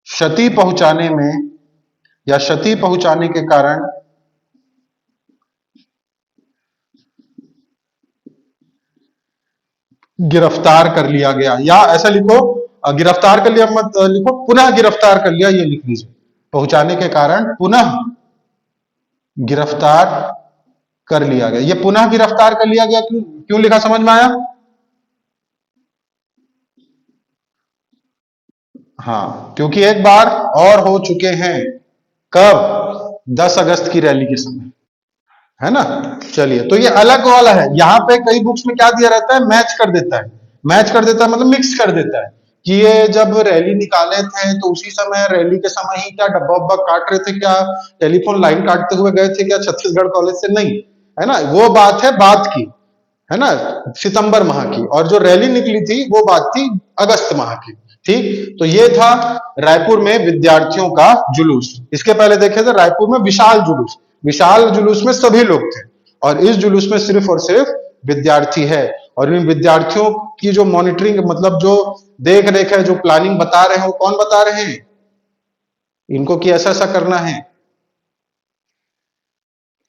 क्षति पहुंचाने में या क्षति पहुंचाने के कारण गिरफ्तार कर लिया गया। या ऐसा लिखो, गिरफ्तार कर लिया मत लिखो, पुनः गिरफ्तार कर लिया, ये लिख लीजिए। पहुंचाने के कारण पुनः गिरफ्तार कर लिया गया। ये पुनः गिरफ्तार कर लिया गया क्यों लिखा, समझ में आया? हाँ, क्योंकि एक बार और हो चुके हैं। कब? 10 अगस्त की रैली के समय, है ना। चलिए, तो ये अलग वाला है। यहाँ पे कई बुक्स में क्या दिया रहता है? मैच कर देता है मतलब मिक्स कर देता है कि ये जब रैली निकाले थे तो उसी समय, रैली के समय ही क्या डब्बा उब्बा काट रहे थे क्या, टेलीफोन लाइन काटते हुए गए थे क्या छत्तीसगढ़ कॉलेज से? नहीं, है ना। वो बात है बात की, है ना, सितंबर माह की, और जो रैली निकली थी वो बात थी अगस्त माह की। ठीक, तो ये था रायपुर में विद्यार्थियों का जुलूस। इसके पहले देखे थे रायपुर में विशाल जुलूस में सभी लोग थे, और इस जुलूस में सिर्फ और सिर्फ विद्यार्थी है। और इन विद्यार्थियों की जो मॉनिटरिंग, मतलब जो देख रेख है, जो प्लानिंग बता रहे हैं, वो कौन बता रहे हैं? इनको कि ऐसा ऐसा करना है,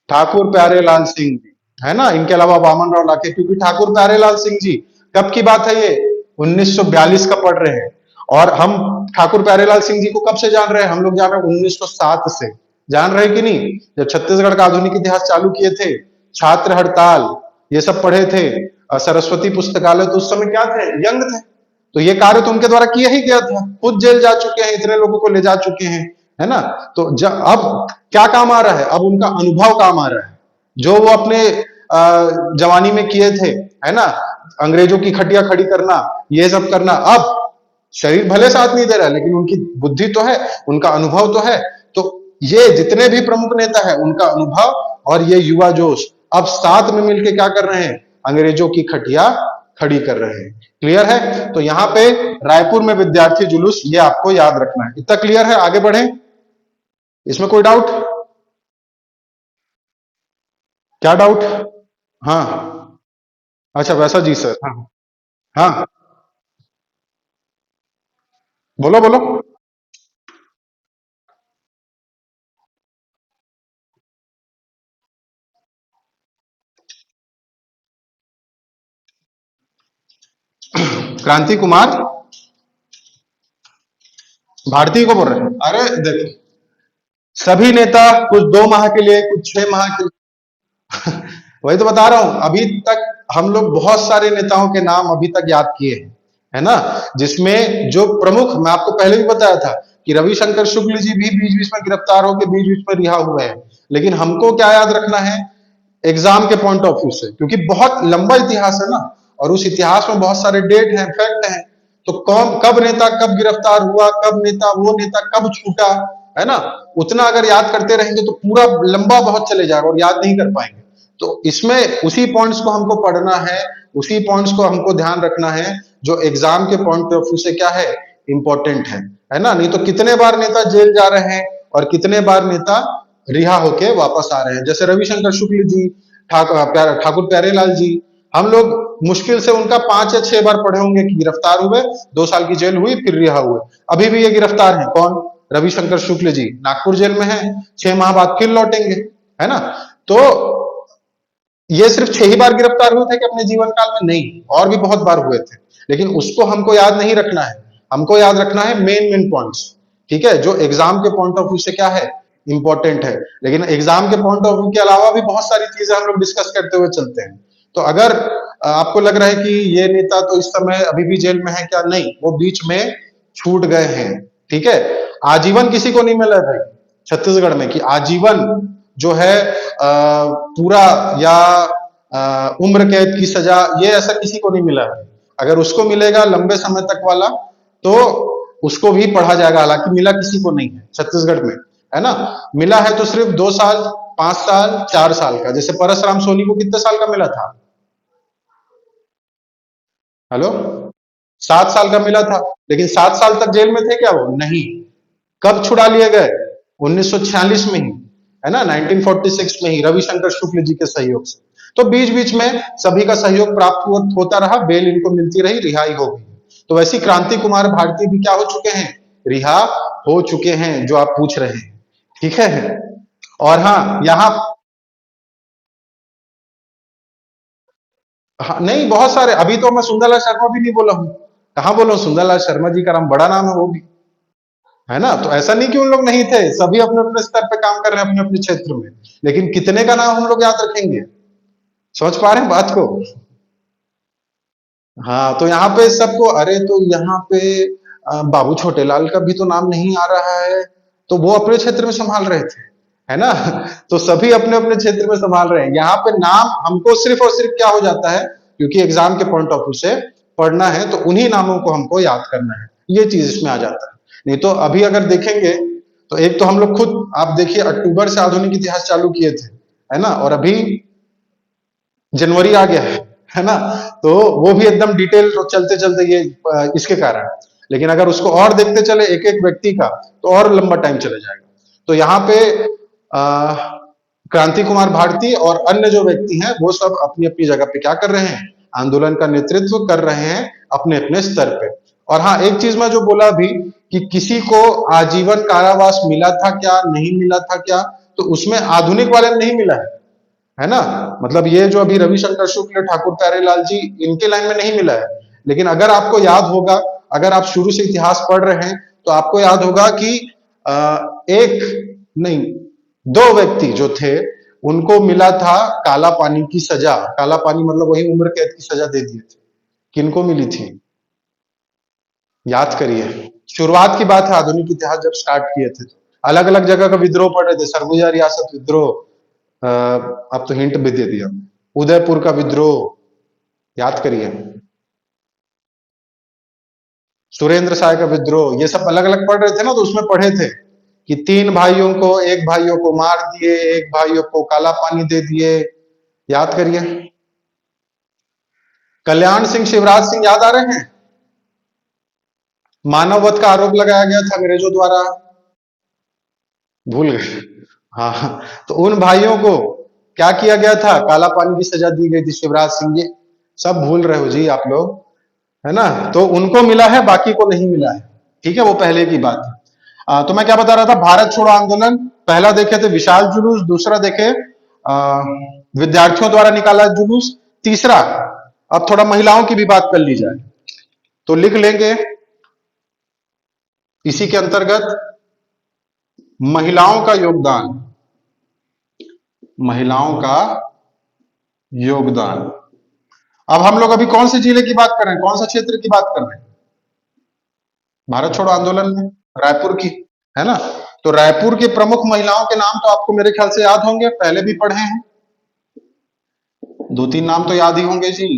ठाकुर प्यारेलाल सिंह जी, है ना। इनके अलावा वामन राव लाखे, क्योंकि ठाकुर प्यारेलाल सिंह जी कब की बात है? ये 1942 का पढ़ रहे हैं। और हम ठाकुर प्यारेलाल सिंह जी को कब से जान रहे हैं? हम लोग जान रहे हैं 1907 से। जान रहे कि नहीं? जब छत्तीसगढ़ का आधुनिक इतिहास चालू किए थे, छात्र हड़ताल, ये सब पढ़े थे, सरस्वती पुस्तकालय, तो उस समय क्या थे? यंग थे। तो ये कार्य तो उनके द्वारा किया ही गया था। खुद जेल जा चुके हैं, इतने लोगों को ले जा चुके हैं, है ना। तो अब क्या काम आ रहा है? अब उनका अनुभव काम आ रहा है, जो वो अपने जवानी में किए थे, है ना। अंग्रेजों की खटिया खड़ी करना, ये सब करना। अब शरीर भले साथ नहीं दे रहा है, लेकिन उनकी बुद्धि तो है, उनका अनुभव तो है। तो ये जितने भी प्रमुख नेता है, उनका अनुभव और ये युवा जोश अब साथ में मिलकर क्या कर रहे हैं? अंग्रेजों की खटिया खड़ी कर रहे हैं। क्लियर है? तो यहाँ पे रायपुर में विद्यार्थी जुलूस, ये आपको याद रखना है। इतना क्लियर है? आगे बढ़े, इसमें कोई डाउट? क्या डाउट? हाँ, अच्छा वैसा जी सर, हाँ हाँ, बोलो बोलो। क्रांति कुमार भारती को बोल रहे हैं? अरे देखो, सभी नेता कुछ 2 माह के लिए, कुछ 6 माह के लिए वही तो बता रहा हूं। अभी तक हम लोग बहुत सारे नेताओं के नाम अभी तक याद किए हैं, है ना। जिसमें जो प्रमुख, मैं आपको पहले भी बताया था कि रविशंकर शुक्ल जी भी बीच बीच में गिरफ्तार होकर बीच बीच में रिहा हुए हैं। लेकिन हमको क्या याद रखना है? एग्जाम के पॉइंट ऑफ व्यू से, क्योंकि बहुत लंबा इतिहास है ना, और उस इतिहास में बहुत सारे डेट हैं, फैक्ट हैं। तो कब नेता कब गिरफ्तार हुआ, कब नेता वो नेता कब छूटा, है ना, उतना अगर याद करते रहेंगे तो पूरा लंबा बहुत चले जाएगा और याद नहीं कर पाएंगे। तो इसमें उसी पॉइंट्स को हमको पढ़ना है, उसी पॉइंट्स को हमको ध्यान रखना है जो एग्जाम के पॉइंट ऑफ व्यू से क्या है, इंपॉर्टेंट है ना। नहीं तो कितने बार नेता जेल जा रहे हैं और कितने बार नेता रिहा होके वापस आ रहे हैं। जैसे रविशंकर शुक्ल जी, ठाकुर प्यारेलाल जी, हम लोग मुश्किल से उनका 5 या 6 बार पढ़े होंगे कि गिरफ्तार हुए, 2 साल की जेल हुई, फिर रिहा हुए। अभी भी ये गिरफ्तार है, कौन, रविशंकर शुक्ल जी, नागपुर जेल में है, 6 माह बाद फिर लौटेंगे, है ना। तो ये सिर्फ 6 ही बार गिरफ्तार हुए थे कि अपने जीवन काल में, नहीं, और भी बहुत बार हुए थे, लेकिन उसको हमको याद नहीं रखना है। हमको याद रखना है मेन पॉइंट्स, ठीक है, जो एग्जाम के पॉइंट ऑफ व्यू से क्या है, इंपॉर्टेंट है। लेकिन एग्जाम के पॉइंट ऑफ व्यू के अलावा भी बहुत सारी चीजें हम लोग डिस्कस करते हुए चलते हैं। तो अगर आपको लग रहा है कि ये नेता तो इस समय अभी भी जेल में है, क्या, नहीं, वो बीच में छूट गए हैं, ठीक है। आजीवन किसी को नहीं मिला भाई छत्तीसगढ़ में, कि आजीवन जो है पूरा या उम्र कैद की सजा, ये ऐसा किसी को नहीं मिला है। अगर उसको मिलेगा लंबे समय तक वाला तो उसको भी पढ़ा जाएगा, हालांकि मिला किसी को नहीं है छत्तीसगढ़ में, है ना। मिला है तो सिर्फ 2 साल, 5 साल, 4 साल का। जैसे परसराम सोनी को कितने साल का मिला था, हेलो, 7 साल का मिला था, लेकिन 7 साल तक जेल में थे क्या वो, नहीं। कब छुड़ा लिए गए, 1946 में ही, है ना, 1946 में ही, रविशंकर शुक्ल जी के सहयोग से। तो बीच बीच में सभी का सहयोग प्राप्त होता रहा, बेल इनको मिलती रही, रिहाई हो गई। तो वैसे क्रांति कुमार भारती भी क्या हो चुके हैं, रिहा हो चुके हैं, जो आप पूछ रहे हैं, ठीक है। और हाँ, यहाँ, हाँ, नहीं, बहुत सारे, अभी तो मैं सुंदरलाल शर्मा भी नहीं बोला हूं, कहां बोला हूं, सुंदरलाल शर्मा जी का नाम बड़ा नाम है वो भी, है ना। तो ऐसा नहीं कि उन लोग नहीं थे, सभी अपने अपने स्तर पे काम कर रहे हैं अपने अपने क्षेत्र में, लेकिन कितने का नाम हम लोग याद रखेंगे, समझ पा रहे हैं बात को। हाँ, तो यहाँ पे सबको, अरे तो यहाँ पे बाबू छोटेलाल का भी तो नाम नहीं आ रहा है, तो वो अपने क्षेत्र में संभाल रहे थे, है ना। तो सभी अपने अपने क्षेत्र में संभाल रहे हैं। यहाँ पे नाम हमको सिर्फ और सिर्फ क्या हो जाता है, क्योंकि एग्जाम के पॉइंट ऑफ व्यू से पढ़ना है तो उन्हीं नामों को हमको याद करना है, ये चीज इसमें आ जाता है। नहीं तो अभी अगर देखेंगे तो एक तो हम लोग खुद, आप देखिए, अक्टूबर से आधुनिक इतिहास चालू किए थे, है ना, और अभी जनवरी आ गया है ना। तो वो भी एकदम डिटेल चलते चलते ये इसके कारण। लेकिन अगर उसको और देखते चले एक एक व्यक्ति का, तो और लंबा टाइम चले जाएगा। तो यहाँ पे क्रांति कुमार भारती और अन्य जो व्यक्ति हैं वो सब अपनी अपनी जगह पे क्या कर रहे हैं, आंदोलन का नेतृत्व कर रहे हैं अपने अपने स्तर पे। और हाँ, एक चीज मैं जो बोला अभी कि किसी को आजीवन कारावास मिला था क्या, नहीं मिला था क्या, तो उसमें आधुनिक वाले में नहीं मिला है ना। मतलब ये जो अभी रविशंकर शुक्ल, ठाकुर प्यारेलाल जी, इनके लाइन में नहीं मिला है। लेकिन अगर आपको याद होगा, अगर आप शुरू से इतिहास पढ़ रहे हैं तो आपको याद होगा कि एक नहीं, 2 व्यक्ति जो थे उनको मिला था काला पानी की सजा। काला पानी मतलब वही उम्र कैद की सजा दे दिए थे। किनको मिली थी, याद करिए। शुरुआत की बात है, आधुनिक इतिहास जब स्टार्ट किए थे तो अलग अलग जगह का विद्रोह पढ़ रहे थे, सरगुजा रियासत विद्रोह, अब तो हिंट भी दे दिया, उदयपुर का विद्रोह, याद करिए, सुरेंद्र साय का विद्रोह, ये सब अलग अलग पढ़ रहे थे ना, तो उसमें पढ़े थे कि 3 भाइयों को, एक भाइयों को मार दिए, एक भाइयों को काला पानी दे दिए, याद करिए। कल्याण सिंह, शिवराज सिंह याद आ रहे हैं, मानव वध का आरोप लगाया गया था अंग्रेजों द्वारा, भूल गए। हाँ, तो उन भाइयों को क्या किया गया था, काला पानी की सजा दी गई थी, शिवराज सिंह, ये सब भूल रहे हो जी आप लोग, है ना। तो उनको मिला है, बाकी को नहीं मिला है, ठीक है, वो पहले की बात है। तो मैं क्या बता रहा था, भारत छोड़ो आंदोलन, पहला देखे थे विशाल जुलूस, दूसरा देखे विद्यार्थियों द्वारा निकाला जुलूस, तीसरा, अब थोड़ा महिलाओं की भी बात कर ली जाए तो लिख लेंगे इसी के अंतर्गत, महिलाओं का योगदान, महिलाओं का योगदान। अब हम लोग अभी कौन से जिले की बात कर रहे हैं, कौन सा क्षेत्र की बात कर रहे हैं, भारत छोड़ो आंदोलन में रायपुर की, है ना। तो रायपुर की प्रमुख महिलाओं के नाम तो आपको मेरे ख्याल से याद होंगे, पहले भी पढ़े हैं, 2-3 नाम तो याद ही होंगे जी।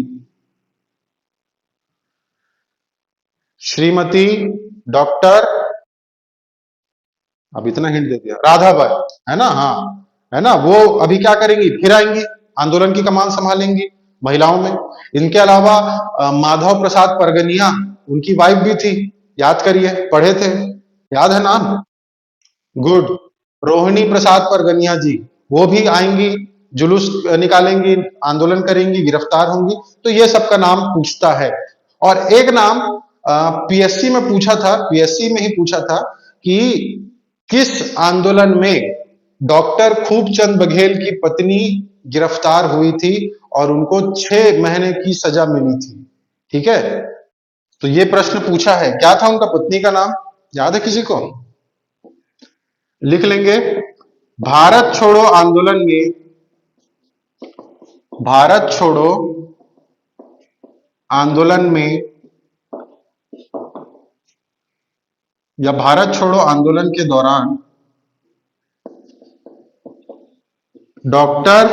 श्रीमती डॉक्टर, अब इतना हिंट दे दिया, राधाबाई, है ना? हाँ, है ना? वो अभी क्या करेंगी, फिर आएंगी, आंदोलन की कमान संभालेंगी महिलाओं में। इनके अलावा माधव प्रसाद परगनिया, उनकी वाइफ भी थी, याद करिए, पढ़े थे, याद है नाम? गुड। रोहिणी प्रसाद परगनिया जी, वो भी आएंगी, जुलूस निकालेंगी, आंदोलन करेंगी, गिरफ्तार होंगी। तो ये सबका नाम पूछता है। और एक नाम पीएससी में पूछा था, पीएससी में ही पूछा था कि किस आंदोलन में डॉक्टर खूबचंद बघेल की पत्नी गिरफ्तार हुई थी और उनको 6 महीने की सजा मिली थी। ठीक है, तो ये प्रश्न पूछा है, क्या था उनका पत्नी का नाम, याद है किसी को? लिख लेंगे। भारत छोड़ो आंदोलन में, भारत छोड़ो आंदोलन में या भारत छोड़ो आंदोलन के दौरान डॉक्टर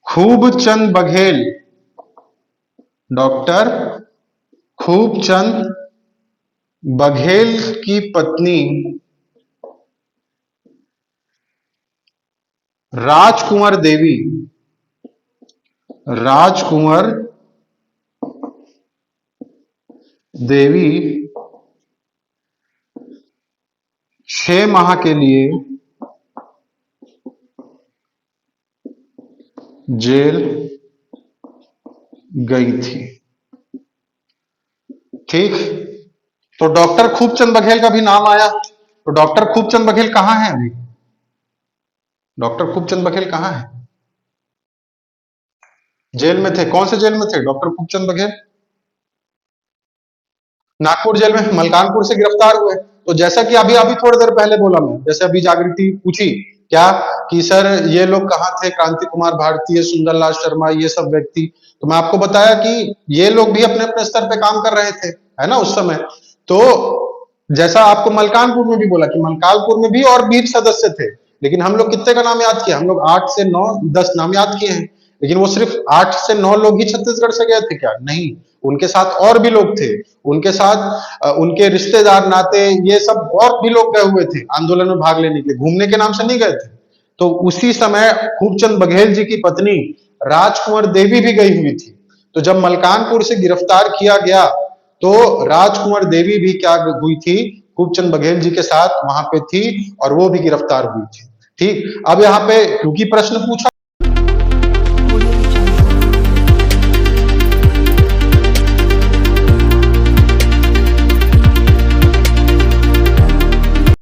खूबचंद बघेल, डॉक्टर खूबचंद बघेल की पत्नी राजकुंवर देवी, राजकुंवर देवी 6 माह के लिए जेल गई थी। ठीक, तो डॉक्टर खूबचंद बघेल का भी नाम आया। तो डॉक्टर खूबचंद बघेल कहां है अभी? डॉक्टर खूबचंद बघेल कहां है? जेल में थे। कौन से जेल में थे डॉक्टर खूबचंद बघेल? नागपुर जेल में, मलकानपुर से गिरफ्तार हुए। तो जैसा कि अभी अभी थोड़ी देर पहले बोला मैं, जैसे अभी जागृति पूछी क्या कि सर ये लोग कहाँ थे, क्रांति कुमार भारतीय, सुंदरलाल शर्मा, ये सब व्यक्ति, तो मैं आपको बताया कि ये लोग भी अपने अपने स्तर पे काम कर रहे थे, है ना, उस समय। तो जैसा आपको मलकानपुर में भी बोला कि मलकानपुर में भी और भी सदस्य थे, लेकिन हम लोग कितने का नाम याद किया? हम लोग 8 से 9 10 नाम याद किए हैं, लेकिन वो सिर्फ 8 से 9 लोग ही छत्तीसगढ़ से गए थे क्या? नहीं, उनके साथ और भी लोग थे, उनके साथ उनके रिश्तेदार नाते ये सब और भी लोग गए हुए थे आंदोलन में भाग लेने के लिए, घूमने के नाम से नहीं गए थे। तो उसी समय खूबचंद बघेल जी की पत्नी राजकुंवर देवी भी गई हुई थी। तो जब मलकानपुर से गिरफ्तार किया गया तो राजकुंवर देवी भी क्या हुई थी, खूबचंद बघेल जी के साथ वहां पे थी और वो भी गिरफ्तार हुई थी। ठीक, अब यहाँ पे क्योंकि प्रश्न पूछा